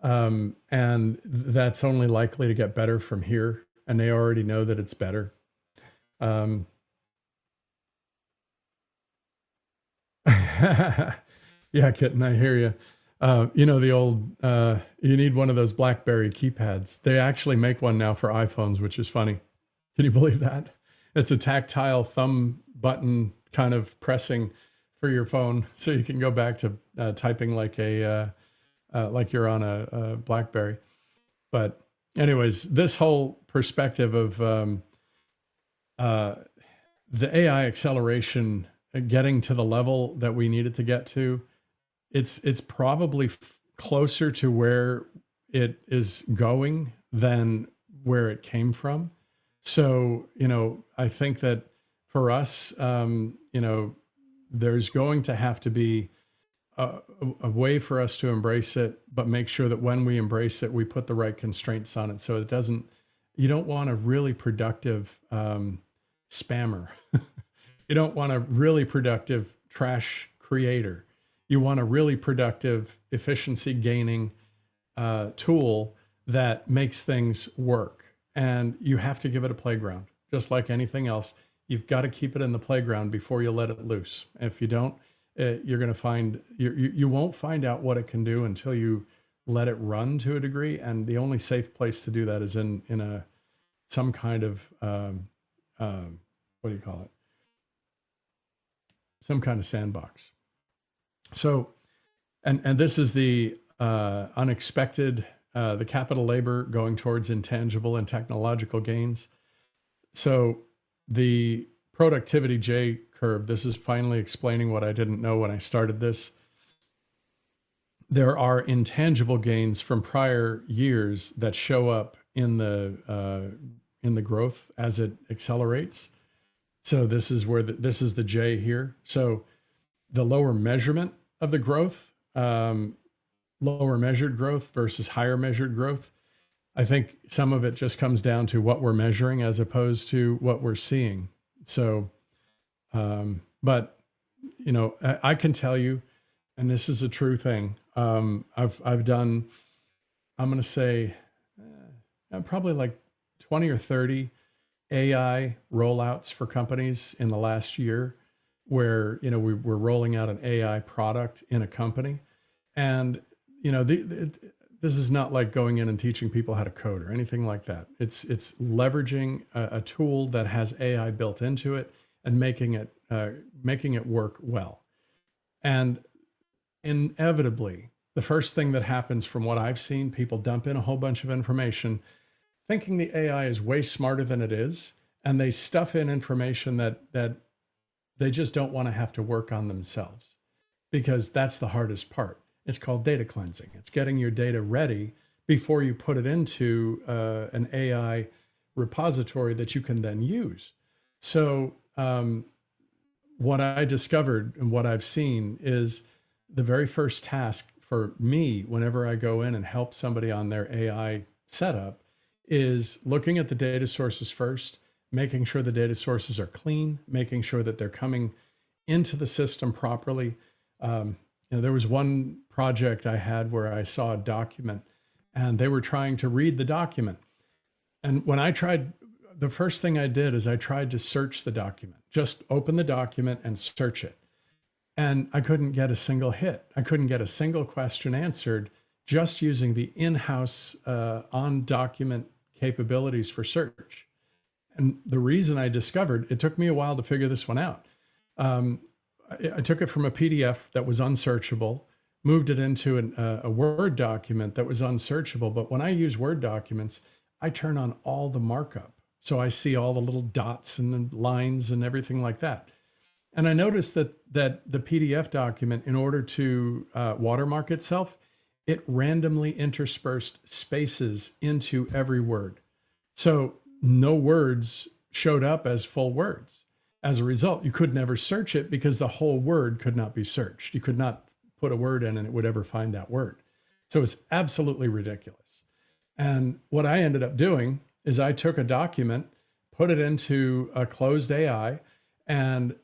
And that's only likely to get better from here. And they already know that it's better. Yeah, Kitten, I hear you. The old, you need one of those BlackBerry keypads. They actually make one now for iPhones, which is funny. Can you believe that? It's a tactile thumb button kind of pressing for your phone. So you can go back to typing like like you're on a BlackBerry. But anyways, this whole perspective of the AI acceleration getting to the level that we need it to get to, it's probably closer to where it is going than where it came from. So, I think that for us, there's going to have to be a way for us to embrace it, but make sure that when we embrace it, we put the right constraints on it. So you don't want a really productive spammer. You don't want a really productive trash creator. You want a really productive efficiency gaining tool that makes things work. And you have to give it a playground, just like anything else. You've got to keep it in the playground before you let it loose. If you don't, you're going to find you won't find out what it can do until you let it run to a degree. And the only safe place to do that is in some kind of what do you call it? Some kind of sandbox. So, and this is the unexpected, the capital labor going towards intangible and technological gains. So the productivity J curve, this is finally explaining what I didn't know when I started this. There are intangible gains from prior years that show up in the growth as it accelerates. So this is where this is the J here. So the lower measurement of the growth, lower measured growth versus higher measured growth. I think some of it just comes down to what we're measuring as opposed to what we're seeing. So, but I can tell you, and this is a true thing. I've done, I'm going to say, probably like 20 or 30 AI rollouts for companies in the last year, where we're rolling out an AI product in a company, and this is not like going in and teaching people how to code or anything like that. It's leveraging a tool that has AI built into it and making it work well. And inevitably, the first thing that happens from what I've seen, people dump in a whole bunch of information thinking the AI is way smarter than it is. And they stuff in information that they just don't want to have to work on themselves, because that's the hardest part. It's called data cleansing. It's getting your data ready before you put it into an AI repository that you can then use. So what I discovered and what I've seen is the very first task for me whenever I go in and help somebody on their AI setup is looking at the data sources first, making sure the data sources are clean, making sure that they're coming into the system properly. There was one project I had where I saw a document and they were trying to read the document. And when I tried, the first thing I did is I tried to search the document, just open the document and search it. And I couldn't get a single hit. I couldn't get a single question answered just using the in-house on-document capabilities for search. And the reason I discovered, it took me a while to figure this one out. I took it from a PDF that was unsearchable, moved it into a Word document that was unsearchable. But when I use Word documents, I turn on all the markup. So I see all the little dots and the lines and everything like that. And I noticed that the PDF document, in order to watermark itself, it randomly interspersed spaces into every word. So no words showed up as full words. As a result, you could never search it because the whole word could not be searched. You could not put a word in and it would ever find that word. So it's absolutely ridiculous. And what I ended up doing is I took a document, put it into a closed AI, and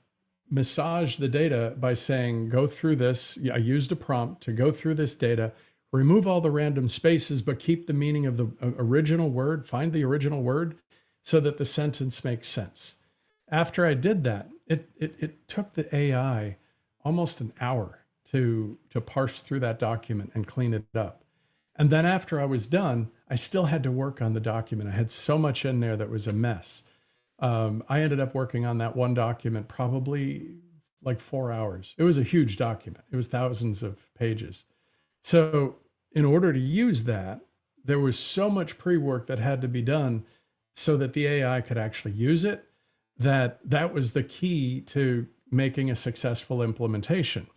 massaged the data by saying, go through this. I used a prompt to go through this data, remove all the random spaces, but keep the meaning of the original word, find the original word so that the sentence makes sense. After I did that, it took the AI almost an hour to parse through that document and clean it up. And then after I was done, I still had to work on the document. I had so much in there that was a mess. I ended up working on that one document probably like 4 hours. It was a huge document. It was thousands of pages. So in order to use that, there was so much pre-work that had to be done so that the AI could actually use it, that was the key to making a successful implementation.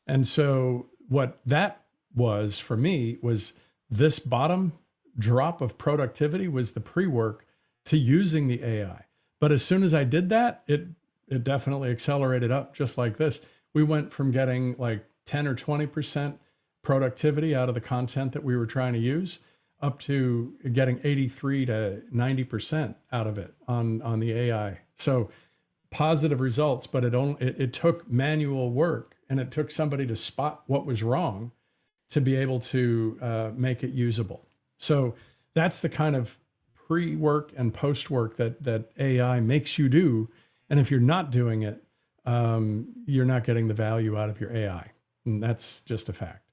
And so what that was for me was this bottom drop of productivity was the pre-work to using the AI. But as soon as I did that, it definitely accelerated up just like this. We went from getting like 10 or 20% productivity out of the content that we were trying to use up to getting 83 to 90% out of it on the AI. So positive results, but it took manual work and it took somebody to spot what was wrong to be able to make it usable. So that's the kind of pre-work and post-work that AI makes you do. And if you're not doing it, you're not getting the value out of your AI. And that's just a fact.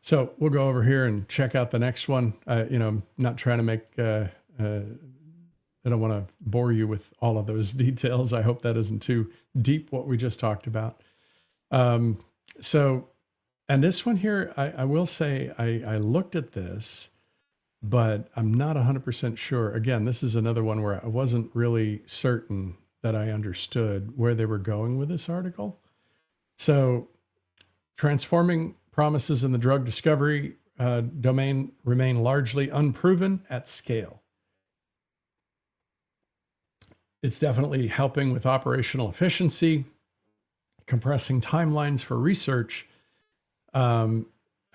So we'll go over here and check out the next one. I'm not trying to make, I don't want to bore you with all of those details. I hope that isn't too deep what we just talked about. And this one here, I will say I looked at this, but I'm not 100% sure. Again, this is another one where I wasn't really certain that I understood where they were going with this article. So transforming promises in the drug discovery domain remain largely unproven at scale. It's definitely helping with operational efficiency, compressing timelines for research.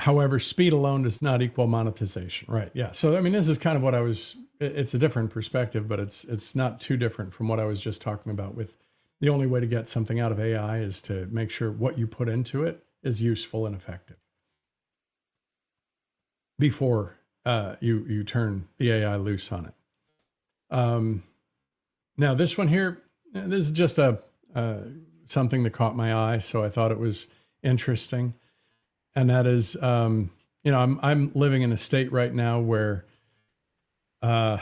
However, speed alone does not equal monetization, right? Yeah. So, I mean, this is kind of what it's a different perspective, but it's not too different from what I was just talking about with the only way to get something out of AI is to make sure what you put into it is useful and effective before you turn the AI loose on it. Now, this one here, this is just something that caught my eye, so I thought it was interesting. And that is, I'm living in a state right now where, the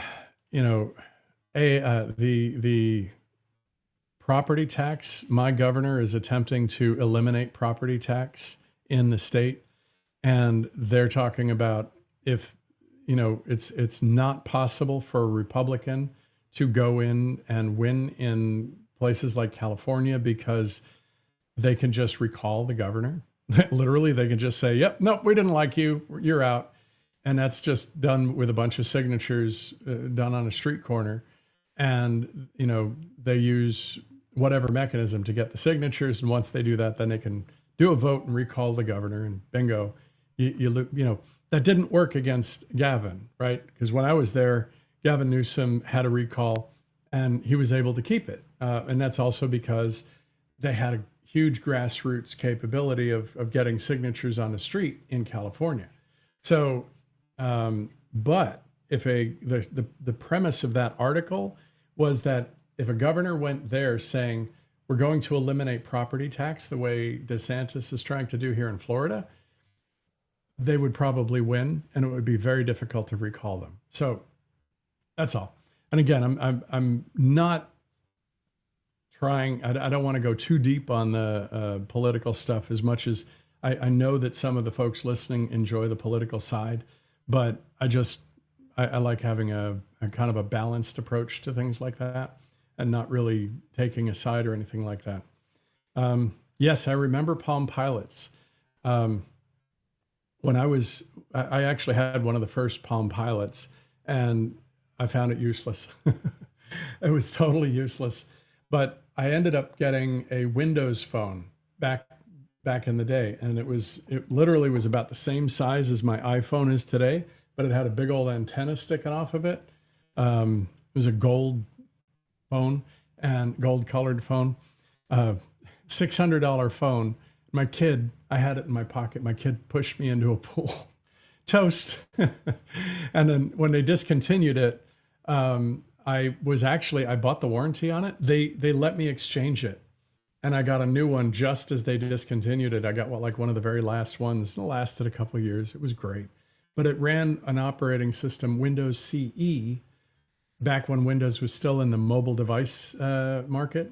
property tax, my governor is attempting to eliminate property tax in the state. And they're talking about if, it's not possible for a Republican to go in and win in places like California because they can just recall the governor. Literally, they can just say, yep, nope, we didn't like you, you're out. And that's just done with a bunch of signatures done on a street corner. And, they use whatever mechanism to get the signatures. And once they do that, then they can do a vote and recall the governor, and bingo, that didn't work against Gavin, right? Because when I was there, Gavin Newsom had a recall and he was able to keep it. And that's also because they had a huge grassroots capability of getting signatures on the street in California. So, but if the premise of that article was that if a governor went there saying, we're going to eliminate property tax the way DeSantis is trying to do here in Florida, they would probably win, and it would be very difficult to recall them. So that's all. And again, I'm not trying, I don't want to go too deep on the political stuff as much as I know that some of the folks listening enjoy the political side, but I like having a kind of a balanced approach to things like that and not really taking a side or anything like that. Yes, I remember Palm Pilots. When I actually had one of the first Palm Pilots, and I found it useless. It was totally useless. But I ended up getting a Windows phone back in the day, and it literally was about the same size as my iPhone is today, but it had a big old antenna sticking off of it. It was a gold phone and gold colored phone, $600 phone. My kid, I had it in my pocket. My kid pushed me into a pool. Toast. And then when they discontinued it, I bought the warranty on it. They let me exchange it. And I got a new one just as they discontinued it. I got one of the very last ones. It lasted a couple of years. It was great. But it ran an operating system, Windows CE, back when Windows was still in the mobile device market.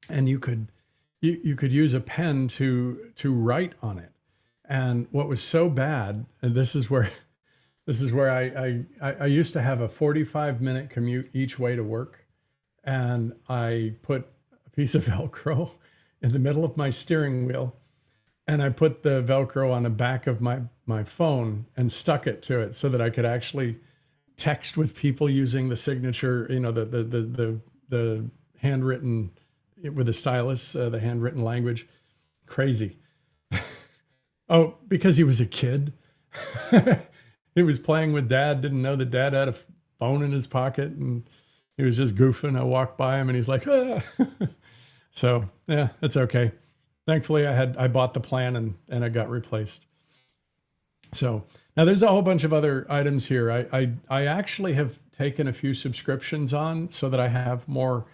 And you could use a pen to write on it. And what was so bad, and this is where I used to have a 45-minute commute each way to work, and I put a piece of Velcro in the middle of my steering wheel, and I put the Velcro on the back of my phone and stuck it to it so that I could actually text with people using the signature, the handwritten with a stylus, the handwritten language. Crazy. Oh, because he was a kid. He was playing with dad, didn't know that dad had a phone in his pocket, and he was just goofing. I walked by him and he's like, ah. So yeah, it's okay. Thankfully I bought the plan and it got replaced. So now there's a whole bunch of other items here. I actually have taken a few subscriptions on so that I have more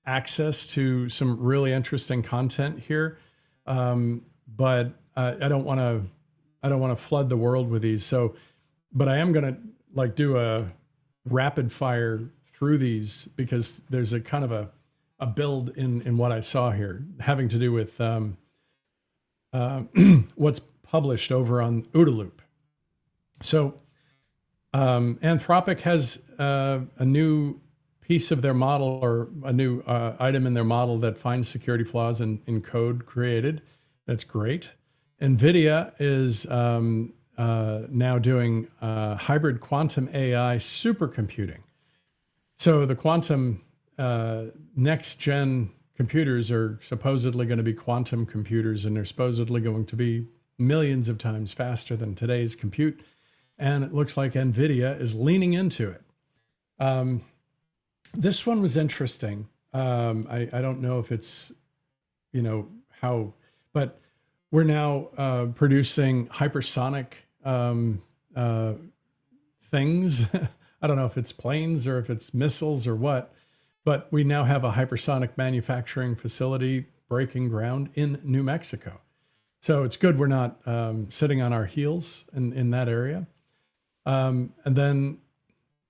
access to some really interesting content here. But I don't want to flood the world with these. So, but I am going to do a rapid fire through these because there's a kind of a build in what I saw here having to do with what's published over on OODA Loop. So Anthropic has a new piece of their model, or a new item in their model that finds security flaws in code created. That's great. NVIDIA is now doing hybrid quantum AI supercomputing. So the quantum next gen computers are supposedly going to be quantum computers, and they're supposedly going to be millions of times faster than today's compute. And it looks like NVIDIA is leaning into it. This one was interesting. I don't know if it's, how, but we're now producing hypersonic things. I don't know if it's planes or if it's missiles or what, but we now have a hypersonic manufacturing facility breaking ground in New Mexico. So it's good we're not sitting on our heels in that area. And then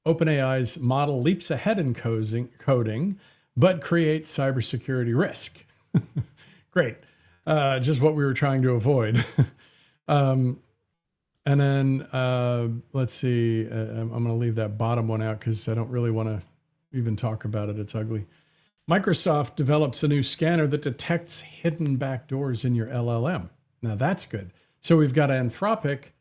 OpenAI's model leaps ahead in coding, but creates cybersecurity risk. Great. Just what we were trying to avoid. And then let's see. I'm going to leave that bottom one out because I don't really want to even talk about it. It's ugly. Microsoft develops a new scanner that detects hidden backdoors in your LLM. Now that's good. So we've got Anthropic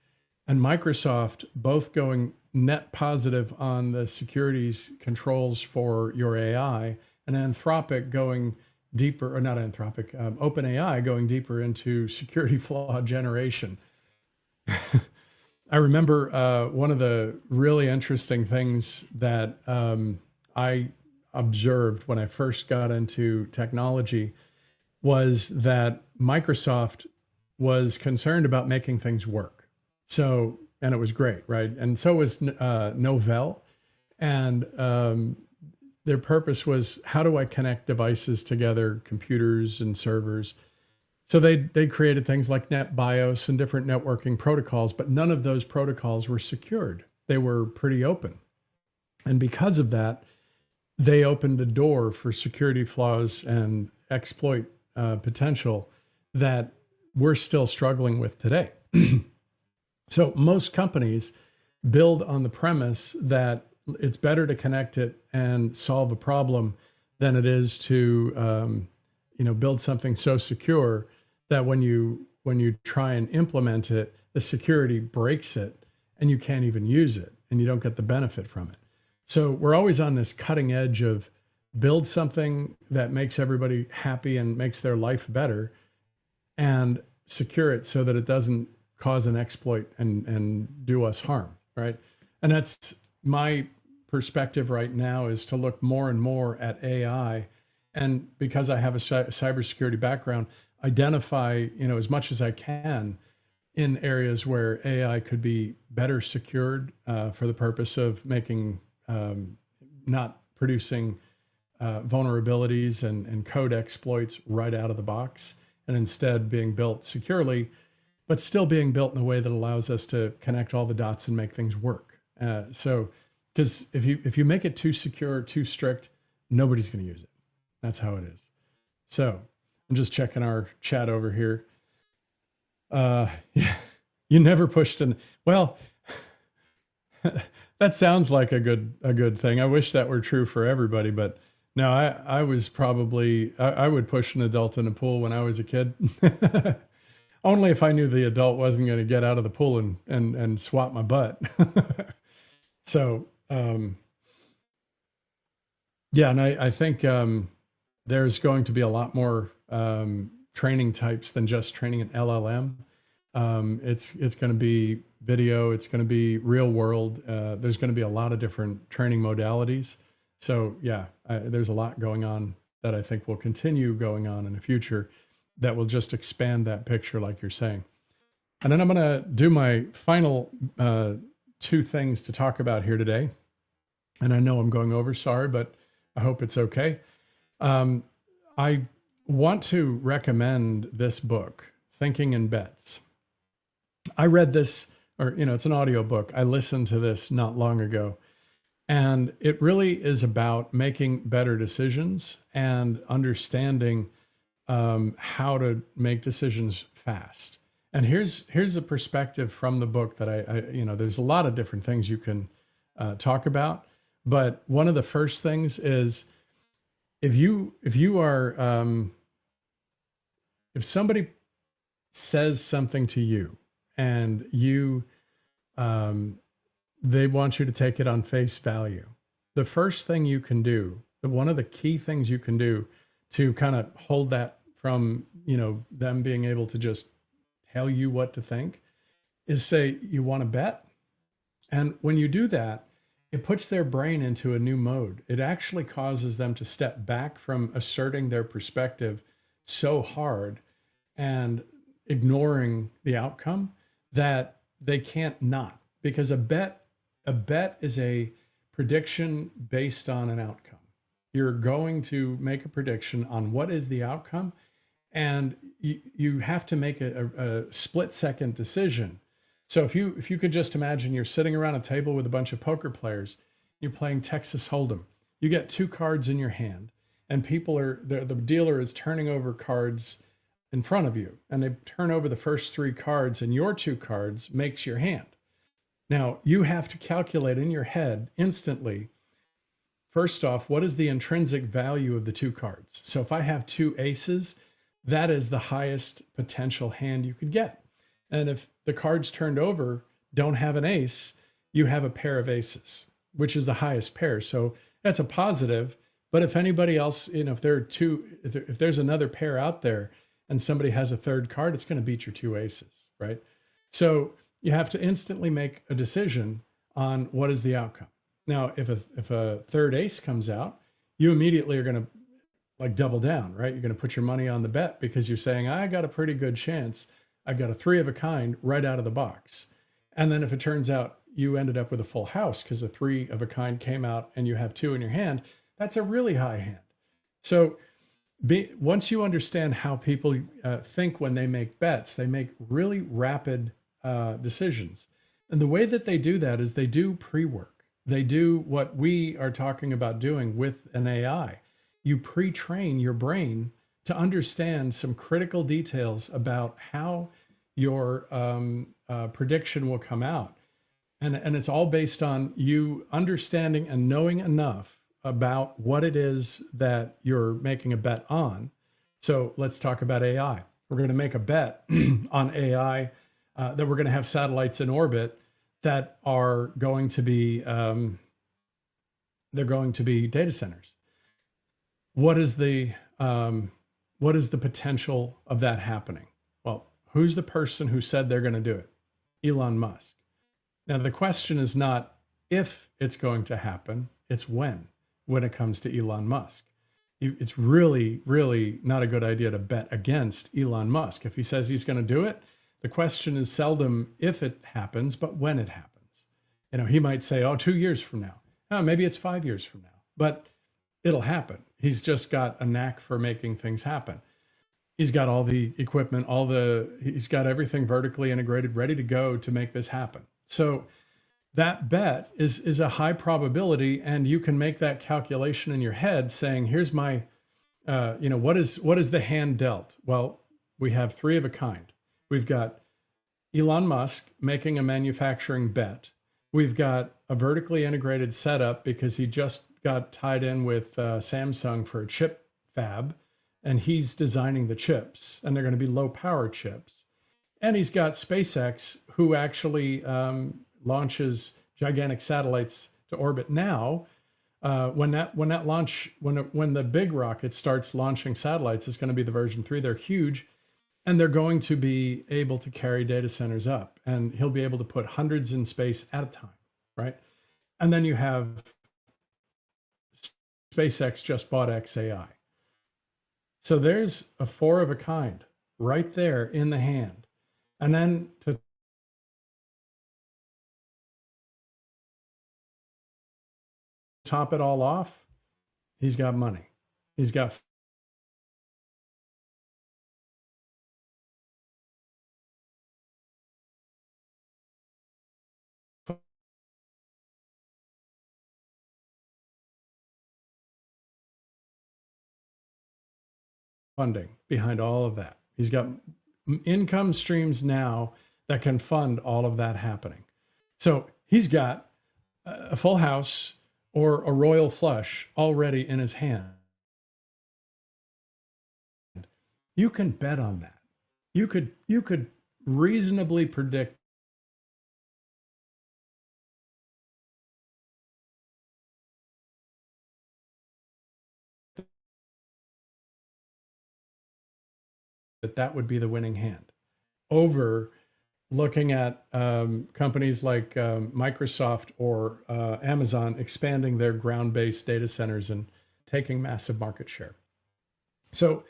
and Microsoft both going net positive on the securities controls for your AI, and Anthropic going deeper, or not Anthropic, OpenAI going deeper into security flaw generation. I remember one of the really interesting things that I observed when I first got into technology was that Microsoft was concerned about making things work. So, and it was great, right? And so was Novell. And their purpose was, how do I connect devices together, computers and servers? So they created things like NetBIOS and different networking protocols, but none of those protocols were secured. They were pretty open. And because of that, they opened the door for security flaws and exploit potential that we're still struggling with today. So most companies build on the premise that it's better to connect it and solve a problem than it is to build something so secure that when you try and implement it, the security breaks it and you can't even use it and you don't get the benefit from it. So we're always on this cutting edge of build something that makes everybody happy and makes their life better and secure it so that it doesn't cause an exploit and do us harm, right? And that's my perspective right now, is to look more and more at AI. And because I have a cybersecurity background, identify, as much as I can in areas where AI could be better secured for the purpose of making, not producing vulnerabilities and code exploits right out of the box, and instead being built securely, but still being built in a way that allows us to connect all the dots and make things work. So, because if you make it too secure, too strict, nobody's going to use it. That's how it is. So I'm just checking our chat over here. Yeah, you never pushed an, well, that sounds like a good thing. I wish that were true for everybody, but no, I was probably, I would push an adult in a pool when I was a kid. Only if I knew the adult wasn't going to get out of the pool and swat my butt. So, yeah, and I think there's going to be a lot more training types than just training an LLM. It's going to be video. It's going to be real world. There's going to be a lot of different training modalities. So yeah, there's a lot going on that I think will continue going on in the future that will just expand that picture, like you're saying. And then I'm going to do my final two things to talk about here today. And I know I'm going over, sorry, but I hope it's okay. I want to recommend this book, Thinking in Bets. I read this, or, it's an audio book. I listened to this not long ago. And it really is about making better decisions and understanding how to make decisions fast. And here's a perspective from the book that I there's a lot of different things you can talk about, but one of the first things is if somebody says something to you and they want you to take it on face value, the first thing you can do, one of the key things you can do to kind of hold that from, them being able to just tell you what to think, is say, you want to bet? And when you do that, it puts their brain into a new mode. It actually causes them to step back from asserting their perspective so hard and ignoring the outcome that they can't not. Because a bet is a prediction based on an outcome. You're going to make a prediction on what is the outcome, and you have to make a split-second decision. So if you could just imagine you're sitting around a table with a bunch of poker players, you're playing Texas Hold'em. You get two cards in your hand, and the dealer is turning over cards in front of you, and they turn over the first three cards, and your two cards makes your hand. Now, you have to calculate in your head instantly, first off, what is the intrinsic value of the two cards? So if I have two aces, that is the highest potential hand you could get. And if the cards turned over don't have an ace, you have a pair of aces, which is the highest pair. So that's a positive. But if anybody else, if there are two, if there's another pair out there and somebody has a third card, it's going to beat your two aces, right? So you have to instantly make a decision on what is the outcome. Now, if a third ace comes out, you immediately are going to like double down, right? You're going to put your money on the bet because you're saying, I got a pretty good chance. I got a three of a kind right out of the box. And then if it turns out you ended up with a full house because a three of a kind came out and you have two in your hand, that's a really high hand. So once you understand how people think when they make bets, they make really rapid decisions. And the way that they do that is they do pre-work. They do what we are talking about doing with an AI. You pre-train your brain to understand some critical details about how your prediction will come out. And it's all based on you understanding and knowing enough about what it is that you're making a bet on. So let's talk about AI. We're going to make a bet on AI that we're going to have satellites in orbit that are going to be they're going to be data centers. What is the potential of that happening? Well, who's the person who said they're going to do it? Elon Musk. Now, the question is not if it's going to happen, it's when it comes to Elon Musk. It's really, really not a good idea to bet against Elon Musk. If he says he's going to do it, the question is seldom if it happens, but when it happens. He might say, 2 years from now. Oh, maybe it's 5 years from now, but it'll happen. He's just got a knack for making things happen. He's got all the equipment, he's got everything vertically integrated, ready to go to make this happen. So that bet is a high probability, and you can make that calculation in your head saying, here's my, what is the hand dealt? Well, we have three of a kind. We've got Elon Musk making a manufacturing bet. We've got a vertically integrated setup because he just got tied in with Samsung for a chip fab, and he's designing the chips, and they're going to be low power chips. And he's got SpaceX, who actually launches gigantic satellites to orbit now. When the big rocket starts launching satellites, it's going to be the version 3. They're huge, and they're going to be able to carry data centers up, and he'll be able to put hundreds in space at a time, right? And then you have SpaceX just bought xAI. So there's a four of a kind right there in the hand. And then to top it all off, he's got money. He's got funding behind all of that. He's got income streams now that can fund all of that happening. So he's got a full house or a royal flush already in his hand. You can bet on that. You could reasonably predict that would be the winning hand over looking at companies like Microsoft or Amazon expanding their ground-based data centers and taking massive market share. So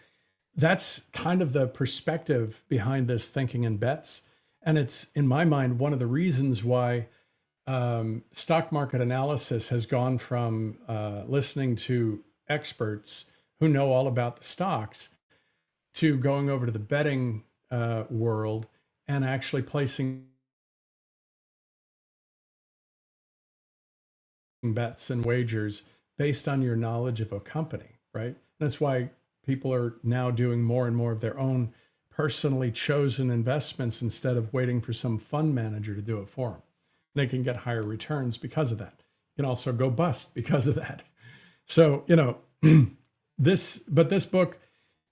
that's kind of the perspective behind this thinking in bets. And it's, in my mind, one of the reasons why stock market analysis has gone from listening to experts who know all about the stocks to going over to the betting world and actually placing bets and wagers based on your knowledge of a company, right? That's why people are now doing more and more of their own personally chosen investments instead of waiting for some fund manager to do it for them. They can get higher returns because of that. You can also go bust because of that. So, this book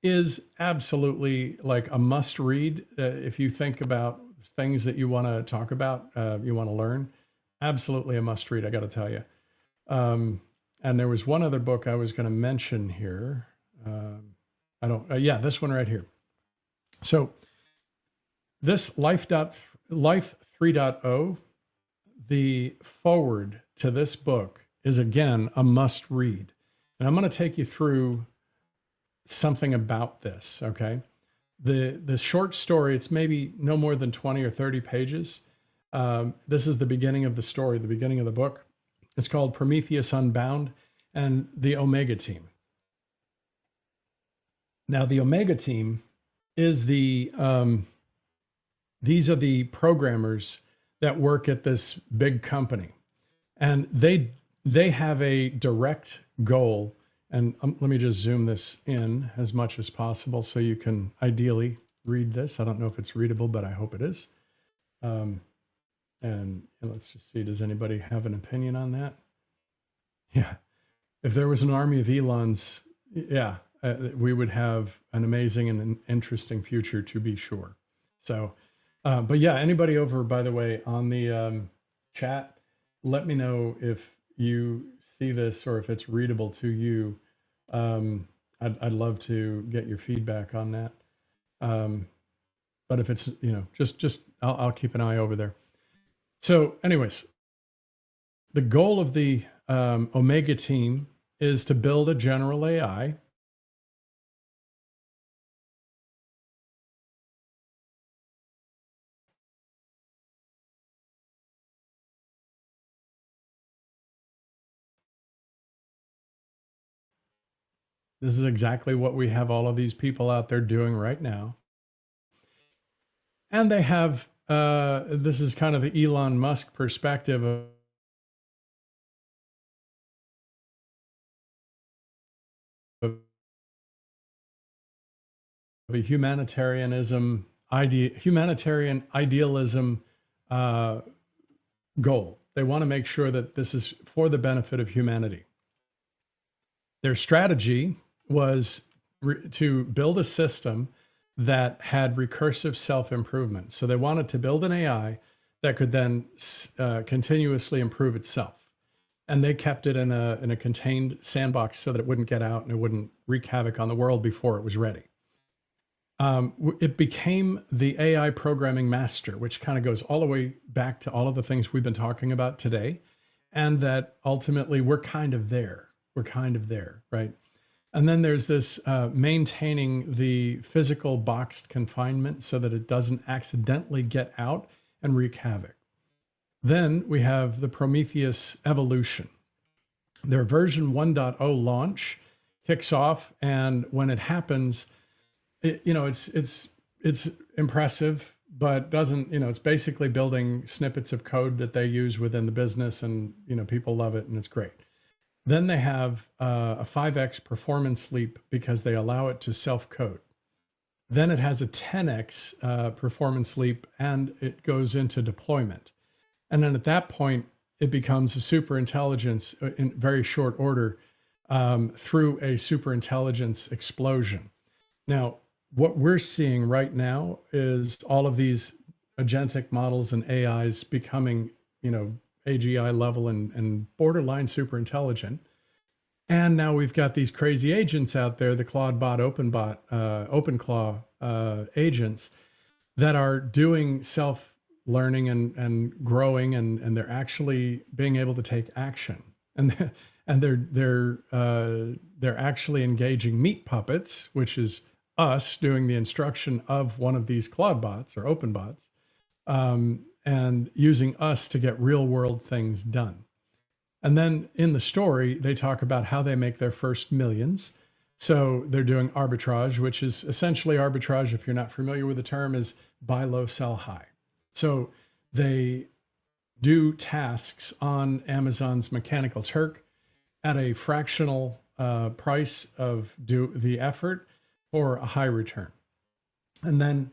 is absolutely like a must read if you think about things that you want to talk about, you want to learn. Absolutely a must read, I got to tell you. And there was one other book I was going to mention here. This one right here. So this Life 3.0, the forward to this book is again a must read. And I'm going to take you through something about this, okay? The short story, it's maybe no more than 20 or 30 pages. This is the beginning of the story, the beginning of the book. It's called Prometheus Unbound and the Omega Team. Now, the Omega Team is these are the programmers that work at this big company. And they have a direct goal. And let me just zoom this in as much as possible so you can ideally read this. I don't know if it's readable, but I hope it is. And let's just see, does anybody have an opinion on that? Yeah. If there was an army of Elons, we would have an amazing and an interesting future, to be sure. So, but yeah, anybody over, by the way, on the chat, let me know if you see this or if it's readable to you. I'd love to get your feedback on that. But if it's, I'll keep an eye over there. So anyways, the goal of the Omega Team is to build a general AI This is exactly what we have all of these people out there doing right now. And they have, this is kind of the Elon Musk perspective of a humanitarian idealism goal. They want to make sure that this is for the benefit of humanity. Their strategy was to build a system that had recursive self-improvement. So they wanted to build an AI that could then continuously improve itself. And they kept it in a contained sandbox so that it wouldn't get out and it wouldn't wreak havoc on the world before it was ready. It became the AI programming master, which kind of goes all the way back to all of the things we've been talking about today. And that ultimately we're kind of there. We're kind of there, right? And then there's this maintaining the physical boxed confinement so that it doesn't accidentally get out and wreak havoc. Then we have the Prometheus evolution. Their version 1.0 launch kicks off, and when it happens, it's impressive, but doesn't, it's basically building snippets of code that they use within the business, and people love it and it's great. Then they have a 5x performance leap because they allow it to self-code. Then it has a 10x performance leap and it goes into deployment. And then at that point, it becomes a superintelligence in very short order through a superintelligence explosion. Now, what we're seeing right now is all of these agentic models and AIs becoming, AGI level and borderline super intelligent. And now we've got these crazy agents out there, the Claude-bot, OpenClaw agents that are doing self-learning and growing, and they're actually being able to take action. And they're actually engaging meat puppets, which is us doing the instruction of one of these Claude-bots or OpenBots. And using us to get real world things done. And then in the story, they talk about how they make their first millions. So they're doing arbitrage, which is essentially arbitrage, if you're not familiar with the term, is buy low, sell high. So they do tasks on Amazon's Mechanical Turk at a fractional price of the effort for a high return. And then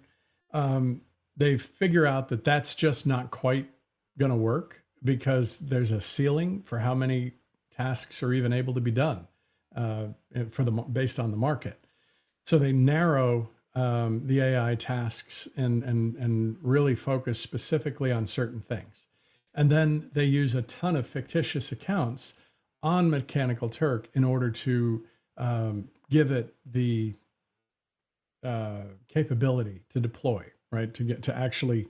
they figure out that that's just not quite going to work because there's a ceiling for how many tasks are even able to be done based on the market. So they narrow the AI tasks and really focus specifically on certain things. And then they use a ton of fictitious accounts on Mechanical Turk in order to give it the capability to deploy, right? To actually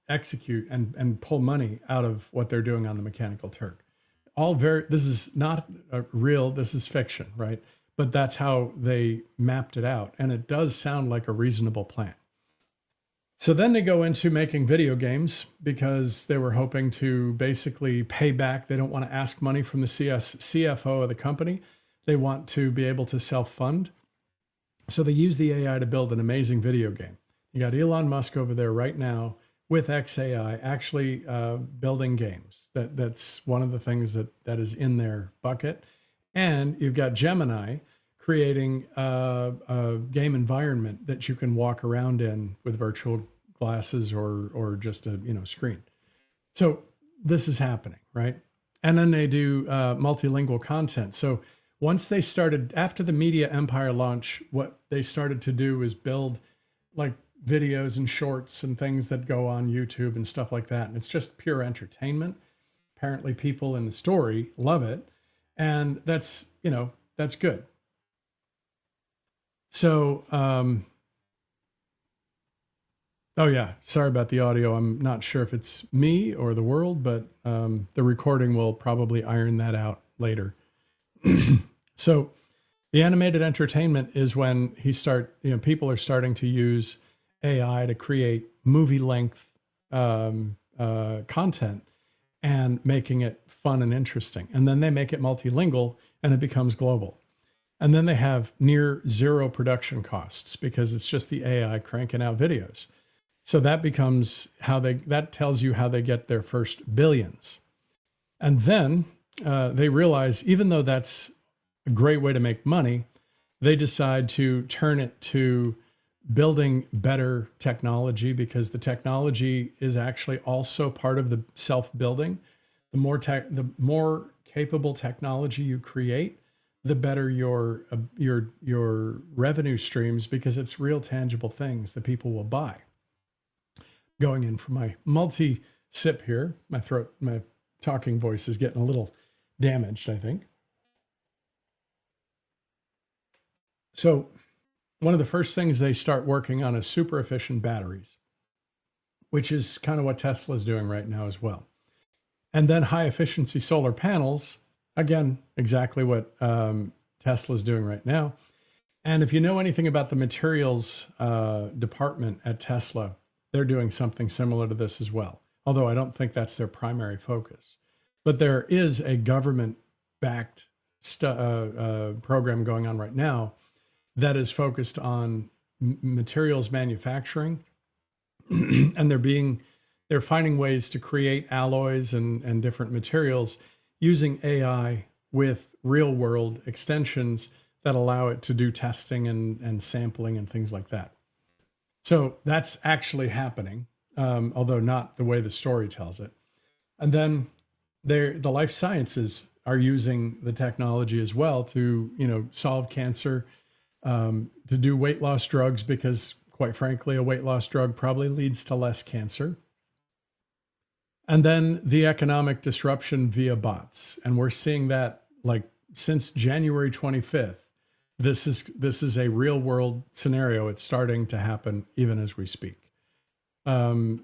execute and pull money out of what they're doing on the Mechanical Turk. This is not real, this is fiction, right? But that's how they mapped it out. And it does sound like a reasonable plan. So then they go into making video games because they were hoping to basically pay back. They don't want to ask money from the CFO of the company. They want to be able to self-fund. So they use the AI to build an amazing video game. You got Elon Musk over there right now with xAI actually building games. That's one of the things that is in their bucket. And you've got Gemini creating a game environment that you can walk around in with virtual glasses or just a screen. So this is happening, right? And then they do multilingual content. So once they started, after the media empire launch, what they started to do is build like videos and shorts and things that go on YouTube and stuff like that. And it's just pure entertainment. Apparently people in the story love it. And that's good. So, oh yeah, sorry about the audio. I'm not sure if it's me or the world, but the recording will probably iron that out later. So the animated entertainment is when people are starting to use AI to create movie length content and making it fun and interesting. And then they make it multilingual and it becomes global. And then they have near zero production costs because it's just the AI cranking out videos. So that becomes that tells you how they get their first billions. And then they realize, even though that's a great way to make money, they decide to turn it to building better technology because the technology is actually also part of the self-building. The more capable technology you create, the better your revenue streams because it's real tangible things that people will buy. Going in for my multi-sip here. My talking voice is getting a little damaged, I think. So one of the first things they start working on is super efficient batteries, which is kind of what Tesla is doing right now as well. And then high efficiency solar panels, again, exactly what Tesla is doing right now. And if you know anything about the materials department at Tesla, they're doing something similar to this as well. Although I don't think that's their primary focus. But there is a government-backed program going on right now that is focused on materials manufacturing. And they're finding ways to create alloys and different materials using AI with real world extensions that allow it to do testing and sampling and things like that. So that's actually happening, although not the way the story tells it. And then the life sciences are using the technology as well to, solve cancer, to do weight loss drugs, because quite frankly, a weight loss drug probably leads to less cancer. And then the economic disruption via bots. And we're seeing that since January 25th. This is a real world scenario. It's starting to happen even as we speak. And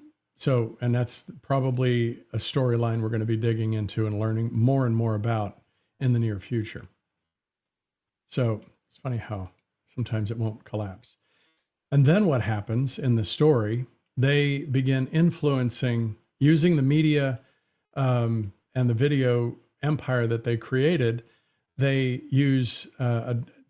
that's probably a storyline we're going to be digging into and learning more and more about in the near future. So it's funny how sometimes it won't collapse. And then what happens in the story, they begin influencing, using the media and the video empire that they created. They use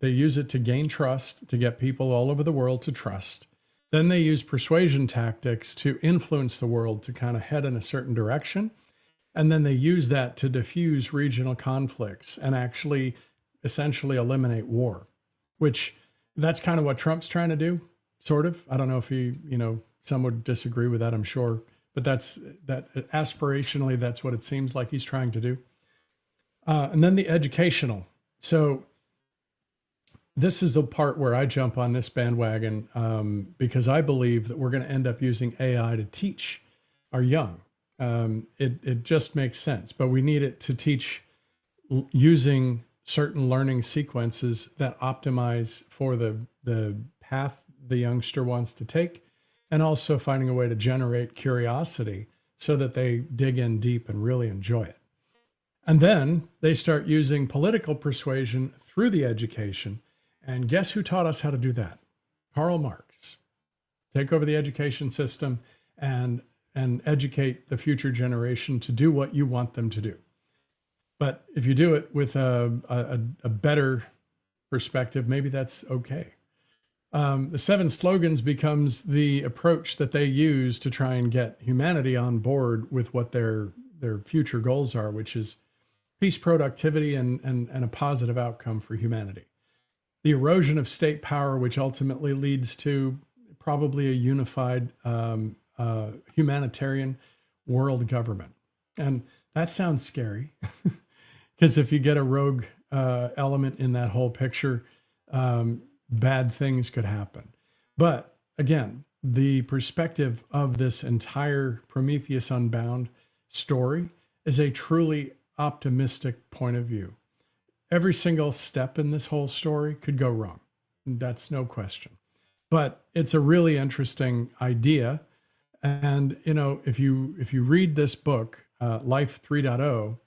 it to gain trust, to get people all over the world to trust. Then they use persuasion tactics to influence the world to kind of head in a certain direction. And then they use that to diffuse regional conflicts and actually essentially eliminate war, which that's kind of what Trump's trying to do. sort of. I don't know if some would disagree with that, I'm sure. But that aspirationally, that's what it seems like he's trying to do. And then the educational. So this is the part where I jump on this bandwagon because I believe that we're going to end up using AI to teach our young. It just makes sense, but we need it to teach using certain learning sequences that optimize for the path the youngster wants to take, and also finding a way to generate curiosity so that they dig in deep and really enjoy it. And then they start using political persuasion through the education. And guess who taught us how to do that? Karl Marx. Take over the education system and educate the future generation to do what you want them to do. But if you do it with a better perspective, maybe that's okay. The 7 slogans becomes the approach that they use to try and get humanity on board with what their future goals are, which is peace, productivity, and a positive outcome for humanity. The erosion of state power, which ultimately leads to probably a unified humanitarian world government. And that sounds scary because if you get a rogue element in that whole picture, bad things could happen. But again, the perspective of this entire Prometheus Unbound story is a truly optimistic point of view. Every single step in this whole story could go wrong. That's no question. But it's a really interesting idea. And, if you read this book, Life 3.0,